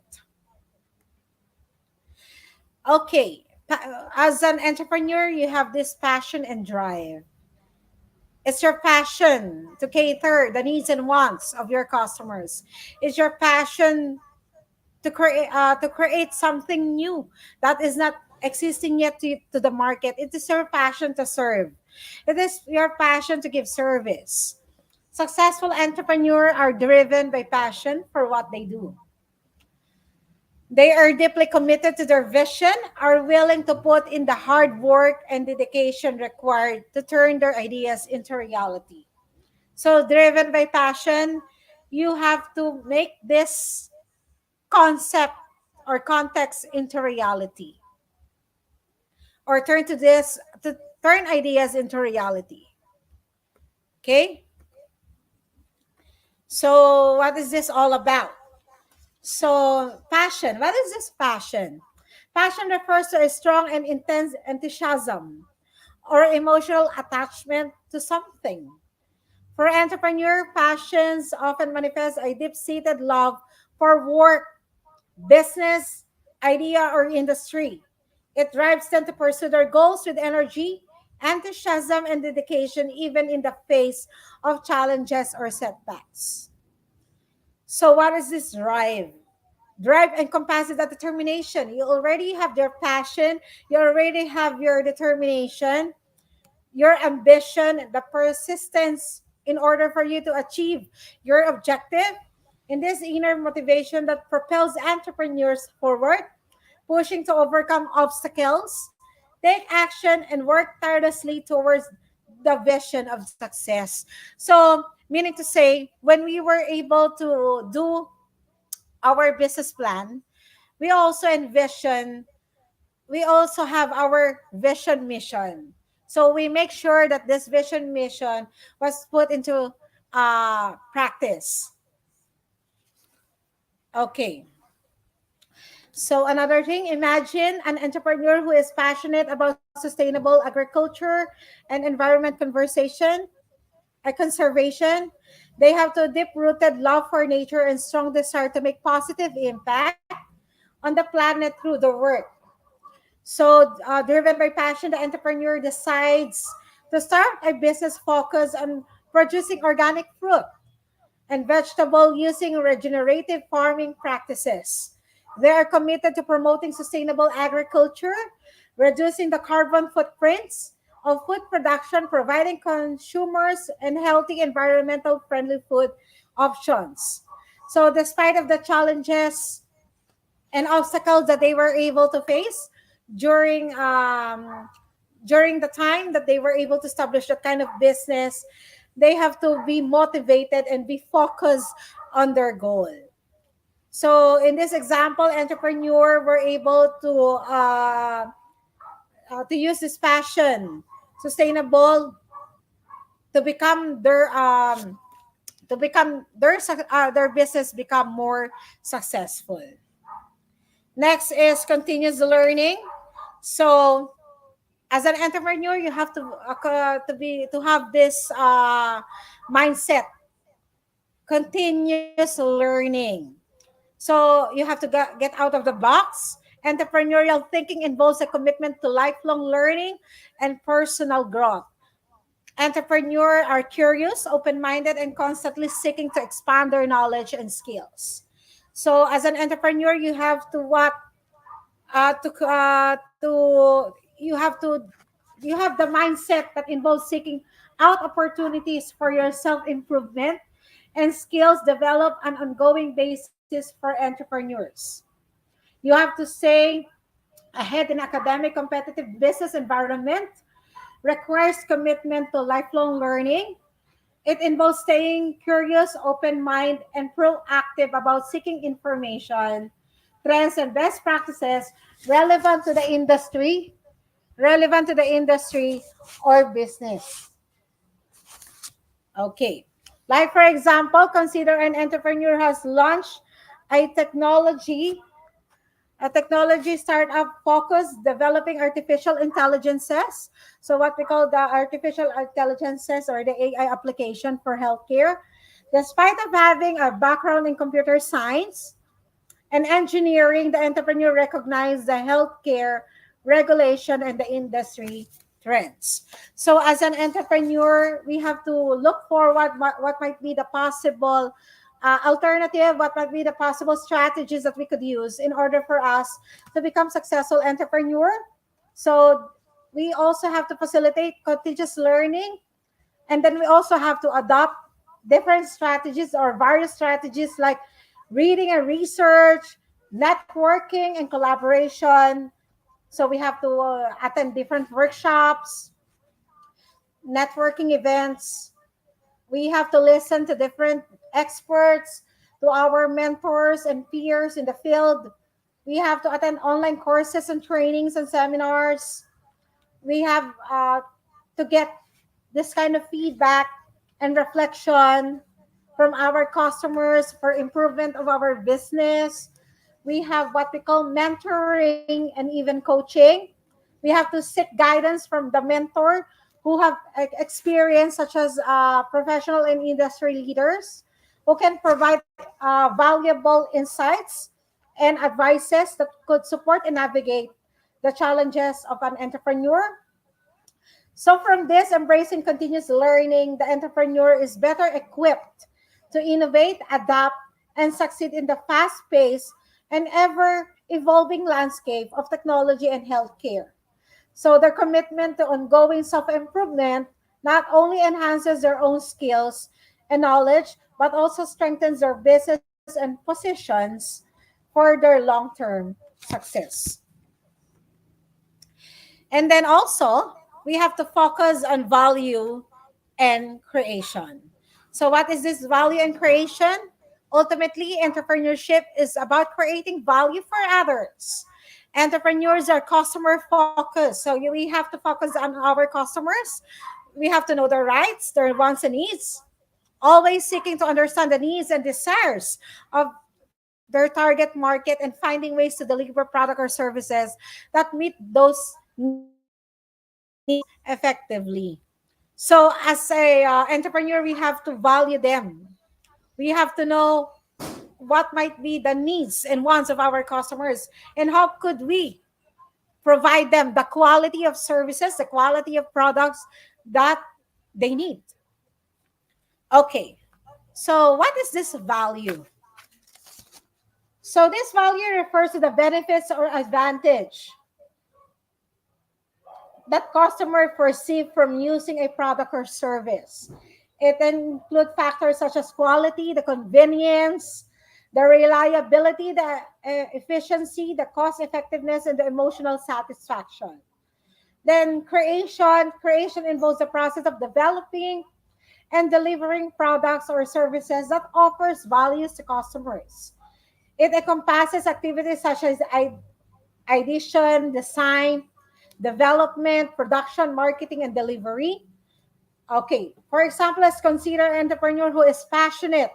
Okay, as an entrepreneur, you have this passion and drive. It's your passion to cater the needs and wants of your customers. It's your passion to create something new that is not existing yet to the market. It is your passion to serve. It is your passion to give service. Successful entrepreneurs are driven by passion for what they do. They are deeply committed to their vision, are willing to put in the hard work and dedication required to turn their ideas into reality. So, driven by passion, you have to make this concept or context into reality, or turn ideas into reality. Okay? So, what is this all about? So, passion. What is this passion? Passion refers to a strong and intense enthusiasm or emotional attachment to something. For entrepreneur, passions often manifest a deep-seated love for work, business, idea, or industry. It drives them to pursue their goals with energy, enthusiasm, and dedication, even in the face of challenges or setbacks. So, what is this drive? Drive encompasses that determination. You already have your passion, you already have your determination, your ambition, the persistence in order for you to achieve your objective. In this inner motivation that propels entrepreneurs forward, pushing to overcome obstacles, take action, and work tirelessly towards the vision of success. So, meaning to say, when we were able to do our business plan, we also envision, we also have our vision mission. So we make sure that this vision mission was put into practice. Okay. So another thing, imagine an entrepreneur who is passionate about sustainable agriculture and environment conservation. They have to deep-rooted love for nature and strong desire to make positive impact on the planet through the work. So, driven by passion, the entrepreneur decides to start a business focused on producing organic fruit and vegetable using regenerative farming practices. They are committed to promoting sustainable agriculture, reducing the carbon footprints of food production, providing consumers and healthy environmental friendly food options. So despite of the challenges and obstacles that they were able to face during during the time that they were able to establish that kind of business, they have to be motivated and be focused on their goal. So in this example, entrepreneur were able to use this passion, sustainable, to become their business become more successful. Next is continuous learning. So as an entrepreneur, you have to have this mindset, continuous learning. So you have to get out of the box. Entrepreneurial thinking involves a commitment to lifelong learning and personal growth. Entrepreneurs are curious, open-minded, and constantly seeking to expand their knowledge and skills. So as an entrepreneur, you have to what to you have the mindset that involves seeking out opportunities for your self-improvement and skills develop on ongoing basis for entrepreneurs. You have to stay ahead in academic competitive business environment, requires commitment to lifelong learning. It involves staying curious, open mind, and proactive about seeking information, trends, and best practices relevant to the industry, relevant to the industry or business. Okay. Like for example, consider an entrepreneur has launched a technology a technology startup focused developing artificial intelligences. So what we call the artificial intelligences or the AI application for healthcare. Despite of having a background in computer science and engineering, the entrepreneur recognized the healthcare regulation and the industry trends. So as an entrepreneur, we have to look forward what might be the possible alternative, what might be the possible strategies that we could use in order for us to become successful entrepreneur. So we also have to facilitate continuous learning, and then we also have to adopt different strategies or various strategies like reading and research, networking and collaboration. So we have to attend different workshops, networking events. We have to listen to different experts, to our mentors and peers in the field. We have to attend online courses and trainings and seminars. We have to get this kind of feedback and reflection from our customers for improvement of our business. We have what we call mentoring and even coaching. We have to seek guidance from the mentor who have experience, such as professional and industry leaders who can provide valuable insights and advices that could support and navigate the challenges of an entrepreneur. So, from this embracing continuous learning, the entrepreneur is better equipped to innovate, adapt, and succeed in the fast paced and ever evolving landscape of technology and healthcare. So their commitment to ongoing self improvement not only enhances their own skills and knowledge, but also strengthens their business and positions for their long term success. And then also, we have to focus on value and creation. So, what is this value and creation? Ultimately, entrepreneurship is about creating value for others. Entrepreneurs are customer focused. So, we have to focus on our customers. We have to know their rights, their wants and needs, always seeking to understand the needs and desires of their target market and finding ways to deliver product or services that meet those needs effectively. So, as a entrepreneur, we have to value them. We have to know what might be the needs and wants of our customers, and how could we provide them the quality of services, the quality of products that they need. Okay, so what is this value? So, this value refers to the benefits or advantage that customer perceive from using a product or service. It includes factors such as quality, the convenience, the reliability, the efficiency, the cost effectiveness, and the emotional satisfaction. Then creation involves the process of developing and delivering products or services that offers values to customers. It encompasses activities such as ideation, design, development, production, marketing, and delivery. Okay, for example, let's consider an entrepreneur who is passionate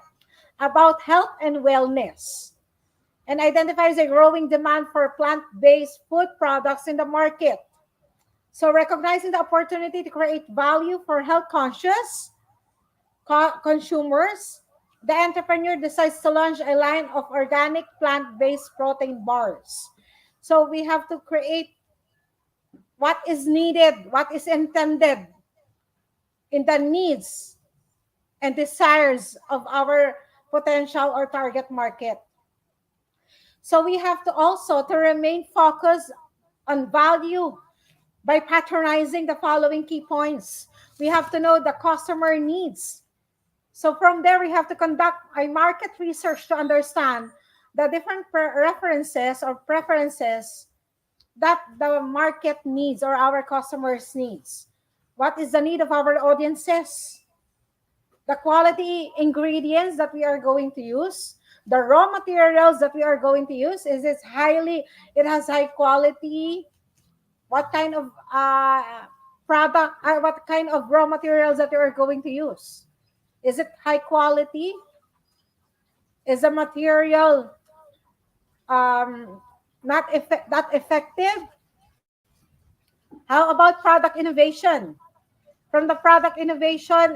about health and wellness and identifies a growing demand for plant-based food products in the market. So, recognizing the opportunity to create value for health-conscious consumers, the entrepreneur decides to launch a line of organic plant-based protein bars. So, we have to create what is needed, what is intended in the needs and desires of our potential or target market. So we have to also to remain focused on value by patronizing the following key points. We have to know the customer needs. So from there, we have to conduct a market research to understand the different references or preferences that the market needs or our customers needs. What is the need of our audiences? The quality ingredients that we are going to use, the raw materials that we are going to use, is it has high quality? What kind of product, what kind of raw materials that you are going to use? Is it high quality? Is the material not effective? How about product innovation? From the product innovation,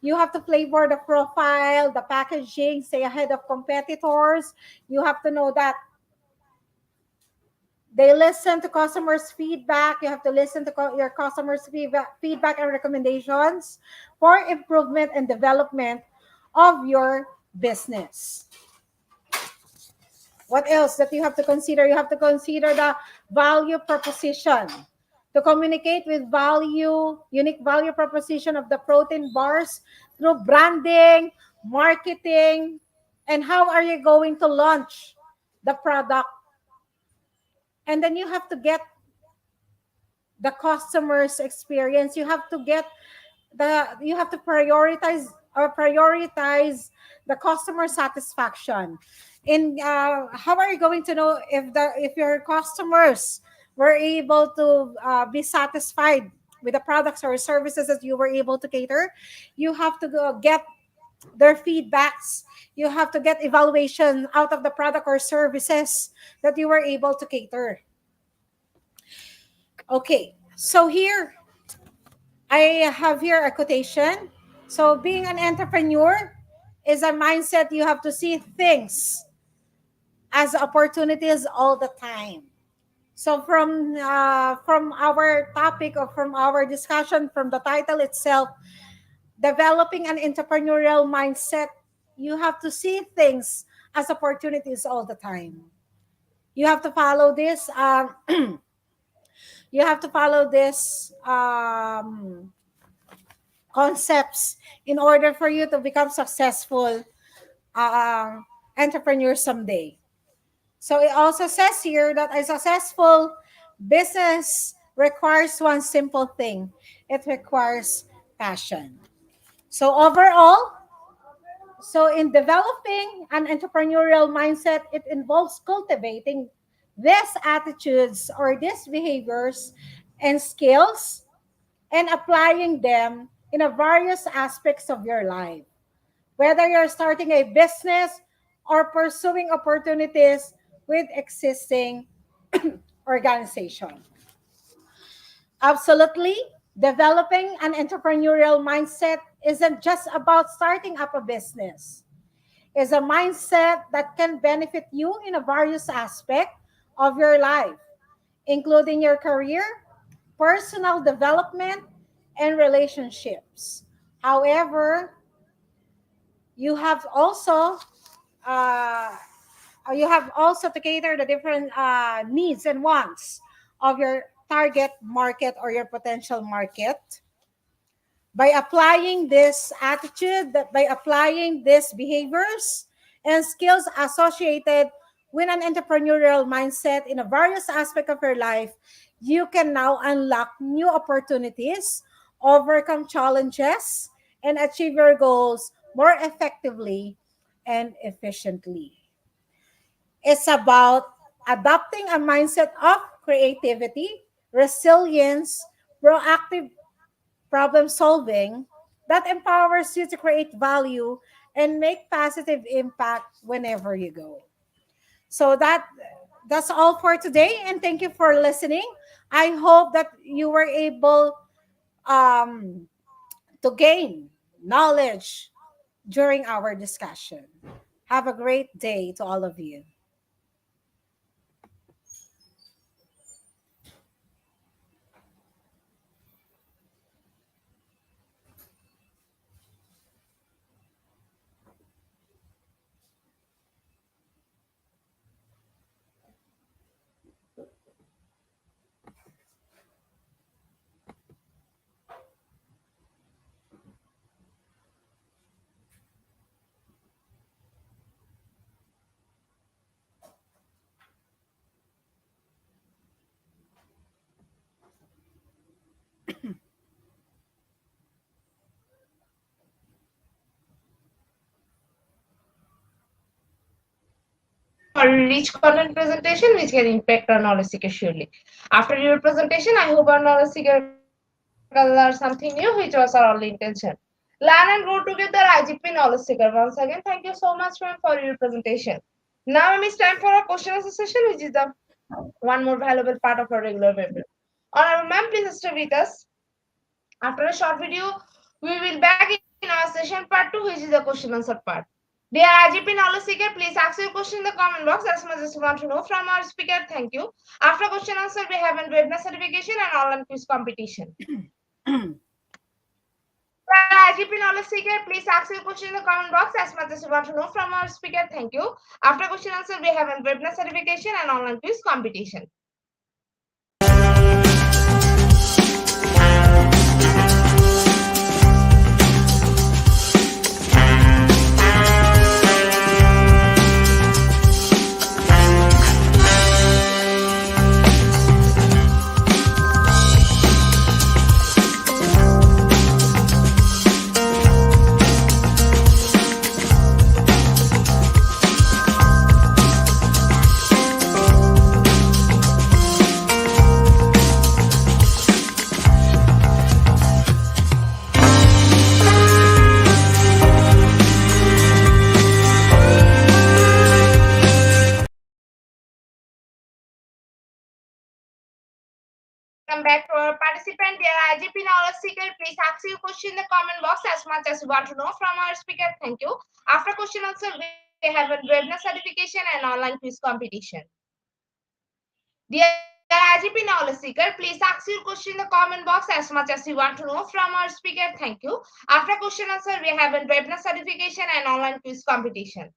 you have to flavor the profile, the packaging, stay ahead of competitors. You have to know that they listen to customers' feedback. You have to listen to your customers' feedback and recommendations for improvement and development of your business. What else that you have to consider? You have to consider the value proposition. To communicate with unique value proposition of the protein bars through branding, marketing, and how are you going to launch the product. And then you have to get the customer's experience. You have to prioritize the customer satisfaction. In how are you going to know if your customers were able to be satisfied with the products or services that you were able to cater? You have to go get their feedbacks. You have to get evaluation out of the product or services that you were able to cater. Okay, so here I have here a quotation. So, being an entrepreneur is a mindset. You have to see things as opportunities all the time. So, from our topic or from our discussion, from the title itself, developing an entrepreneurial mindset, you have to see things as opportunities all the time. You have to follow this. You have to follow this concepts in order for you to become successful uh, entrepreneur someday. So it also says here that a successful business requires one simple thing. It requires passion. So overall, so in developing an entrepreneurial mindset, it involves cultivating these attitudes or these behaviors and skills and applying them in a various aspects of your life. Whether you're starting a business or pursuing opportunities with existing organization. Absolutely, developing an entrepreneurial mindset isn't just about starting up a business. It's a mindset that can benefit you in a various aspect of your life, including your career, personal development, and relationships. However, you have also uh, you have also to cater the different needs and wants of your target market or your potential market by applying this attitude, that by applying these behaviors and skills associated with an entrepreneurial mindset in a various aspect of your life, you can now unlock new opportunities, overcome challenges, and achieve your goals more effectively and efficiently. It's about adopting a mindset of creativity, resilience, proactive problem solving that empowers you to create value and make positive impact whenever you go. So that's all for today, and thank you for listening. I hope that you were able um, to gain knowledge during our discussion. Have a great day to all of you. For rich content presentation which can impact our knowledge seeker surely. After your presentation, I hope our knowledge seeker can learn something new, which was our only intention. Learn and grow together, IGP knowledge seeker. Once again, thank you so much, ma'am, for your presentation. Now, ma'am, it's time for our question answer session, which is the one more valuable part of our regular webinar. Honorable ma'am, please stay with us. After a short video, we will back in our session part 2, which is the question answer part. Dear IGP knowledge seeker, please ask your question in the comment box as much as you want to know from our speaker. Thank you. After question answer, we have a webinar certification and online quiz competition. Dear IGP knowledge seeker, please ask your question in the comment box as much as you want to know from our speaker. Thank you. After question answer, we have a webinar certification and online quiz competition. Welcome back to our participant. Dear IGP knowledge seeker, please ask your question in the comment box as much as you want to know from our speaker. Thank you. After question answer, we have a webinar certification and online quiz competition. Dear IGP knowledge seeker, please ask your question in the comment box as much as you want to know from our speaker. Thank you. After question answer, we have a webinar certification and online quiz competition.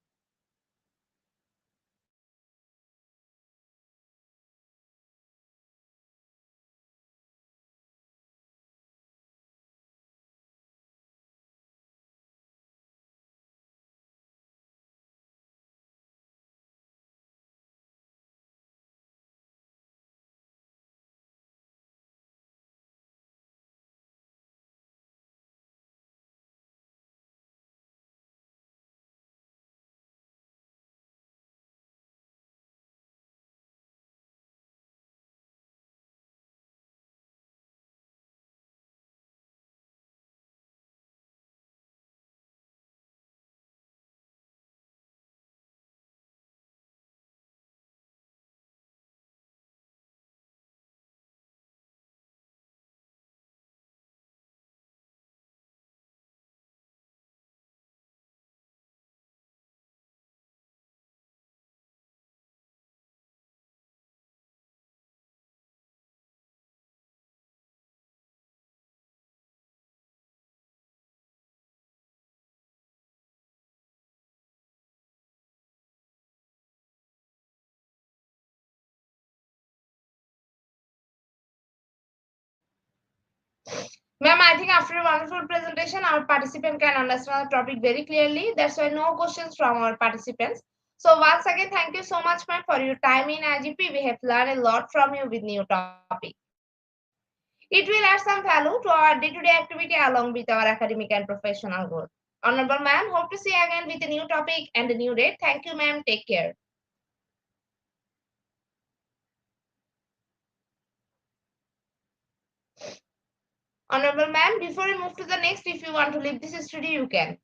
after a wonderful presentation, our participant can understand the topic very clearly. That's why no questions from our participants. So once again, thank you so much, ma'am, for your time in IGP. We have learned a lot from you with new topic. It will add some value to our day-to-day activity along with our academic and professional growth. Honorable ma'am, hope to see you again with a new topic and a new date. Thank you, ma'am. Take care. Honorable ma'am, before we move to the next, if you want to leave this studio, you can.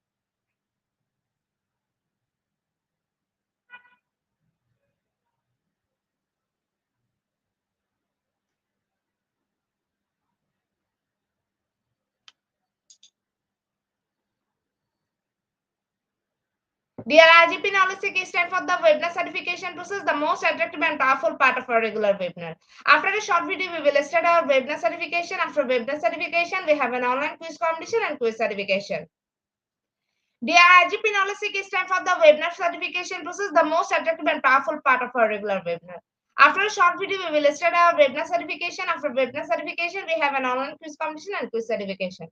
Dear IGP Knowledge Seeker stand for the webinar certification process, the most attractive and powerful part of our regular webinar. After a short video, we will start our webinar certification. After webinar certification, we have an online quiz competition and quiz certification. Dear IGP Knowledge Seeker stand for the webinar certification process, the most attractive and powerful part of our regular webinar. After a short video, we will start our webinar certification. After webinar certification, we have an online quiz competition and quiz certification.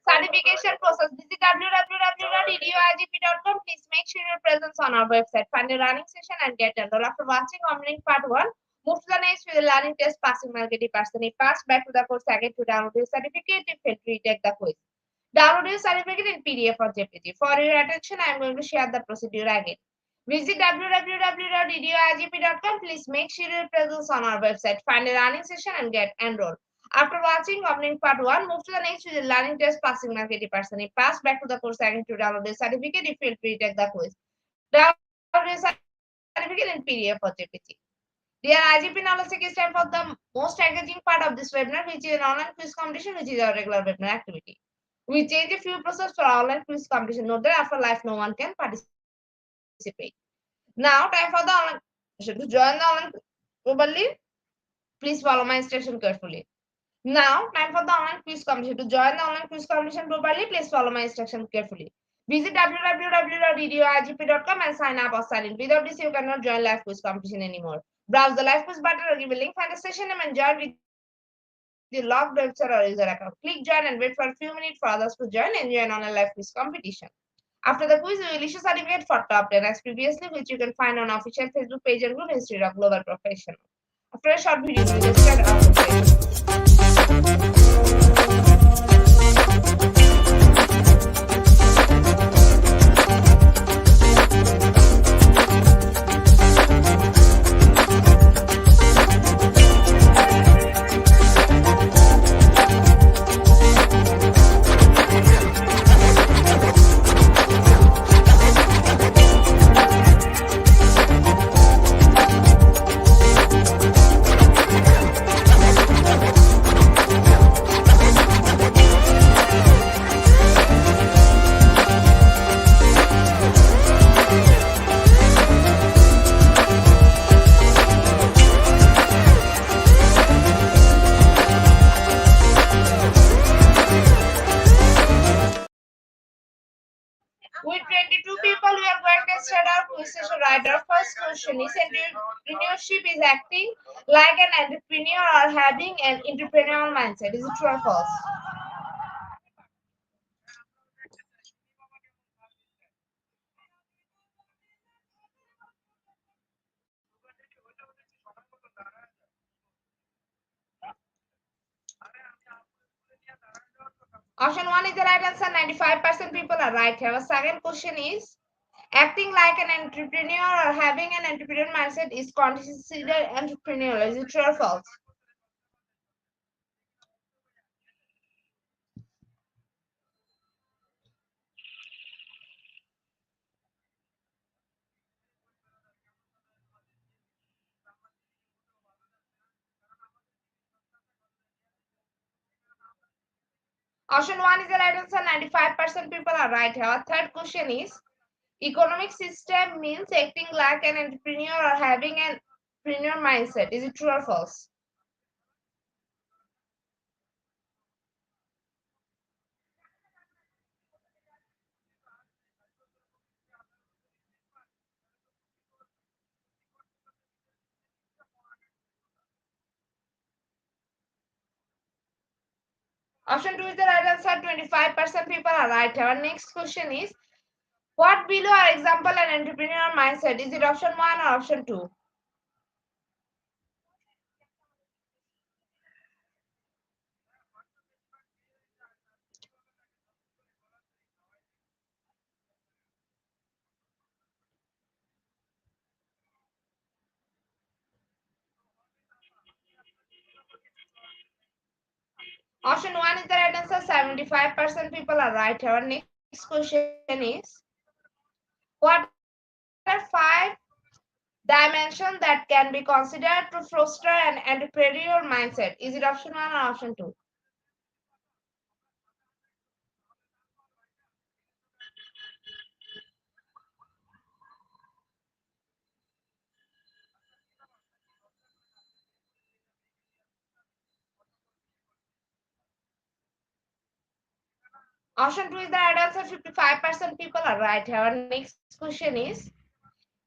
Certification process. Visit www.eduigp.com. Please make sure your presence on our website. Find a running session and get enrolled. After watching online part 1, move to the next with the learning test passing mark 80%. If pass back to the course again to download your certificate. If fail to retake the quiz. Download your certificate in PDF or JPG. For your attention, I am going to share the procedure again. Visit www.eduigp.com. Please make sure your presence on our website. Find a learning session and get enrolled. After watching opening part 1, move to the next with the learning test passing mark 80%. If pass back to the course again to download the certificate. If fail to retake the quiz. Download your certificate in PDF or JPG. Dear IGP Knowledge Seeker, it's time for the most engaging part of this webinar, which is an online quiz competition, which is our regular webinar activity. We change a few process for online quiz competition. Note that after live, no one can participate. Now, time for the online competition. To join the online properly, please follow my instruction carefully. Now, time for the online quiz competition. To join the online quiz competition properly, please follow my instruction carefully. Visit www.videoigp.com and sign up or sign in. Without this, you cannot join live quiz competition anymore. Browse the live quiz button or give a link, find a session name and join with your logged website or user account. Click join and wait for a few minutes for others to join and join online live quiz competition. After the quiz, we will issue certificate for top 10 as previously, which you can find on official Facebook page and group Institute of Global Professional. After a short video, we will start our presentation. With 22 people, we are going to start our quiz session right. Our first question is: entrepreneurship is acting like an entrepreneur or having an entrepreneurial mindset. Is it true or false? Option 1 is the right answer. 95% people are right here. Our second question is: acting like an entrepreneur or having an entrepreneurial mindset is considered entrepreneurial. Is it true or false? Option 1 is the right answer. 95% people are right here. Third question is economic system means acting like an entrepreneur or having an entrepreneur mindset. Is it true or false? Option 2 is the right answer. 25% people are right. Our next question is what below are example an entrepreneur mindset? Is it option 1 or option 2? Option 1 is the right answer. 75% people are right. Our next question is what are 5 dimensions that can be considered to foster an entrepreneurial mindset? Is it option 1 or option 2? Option 2 is the right answer. 55% people are right. Our next question is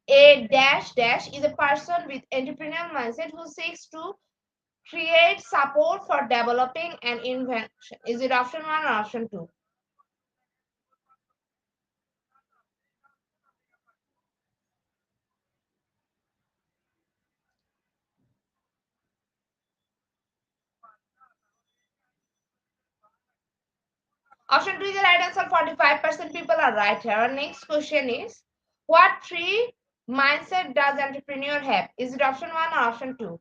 a dash dash is a person with entrepreneurial mindset who seeks to create support for developing an invention. Is it option 1 or option 2? Option 2 is the right answer. 45% people are right here. Our next question is what three mindset does entrepreneur have? Is it option 1 or option 2?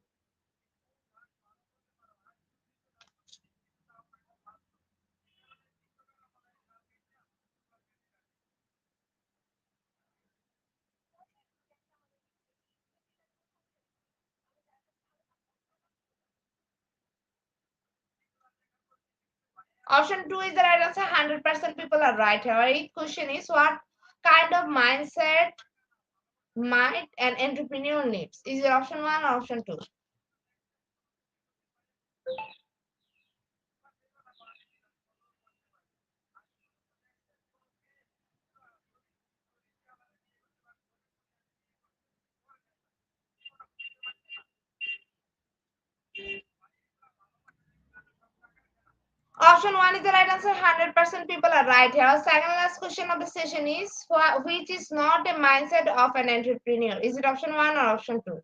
Option 2 is the right answer. 100% people are right here. Our eighth question is what kind of mindset might an entrepreneur needs? Is it option 1 or option 2? Option 1 is the right answer. 100% people are right here. Second last question of the session is which is not a mindset of an entrepreneur? Is it option 1 or option 2?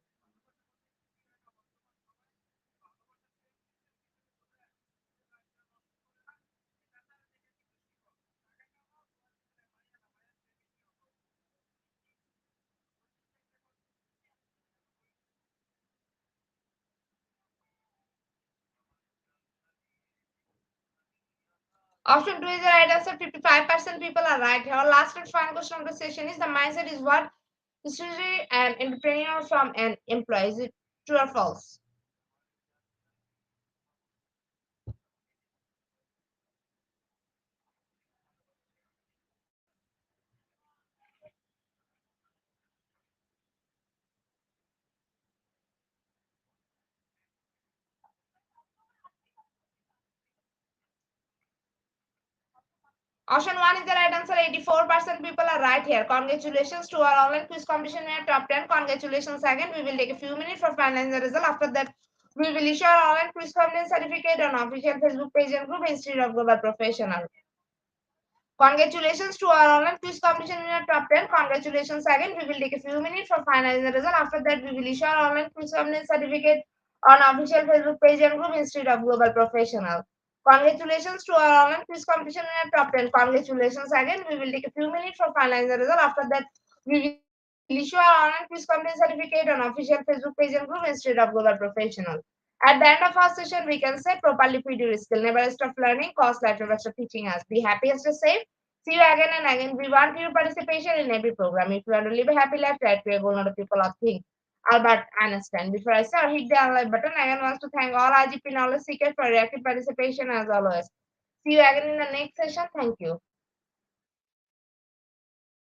Option 2 is the right answer. 55% people are right here. Last and final question of the session is the mindset is what distinguishes an entrepreneur from an employee? Is it true or false? Option 1 is the right answer. 84% people are right here. Congratulations to our online quiz competition. We are top 10. Congratulations again. We will take a few minutes for finalizing the result. After that, we will issue our online quiz competition certificate on official Facebook page and group Institute of Global Professional. Congratulations to our online quiz competition in our top 10. Congratulations again. We will take a few minutes for finalizing the result. After that, we will issue our online quiz competition certificate on official Facebook page and group Institute of Global Professional. Congratulations to our online quiz competition in our top 10. Congratulations again. We will take a few minutes for finalizing the result. After that, we will issue our online quiz competition certificate on official Facebook page and group Institute of Global Professional. At the end of our session, we can say properly feed your skill. Never stop learning, cause life never stop teaching us. Be happy and stay safe. See you again and again. We want your participation in every program. If you want to live a happy life, try to be a goal, not a people or thing. Albert Einstein. Before I start, hit the like button. I want to thank all IGP knowledge seekers for your active participation as always. See you again in the next session. Thank you.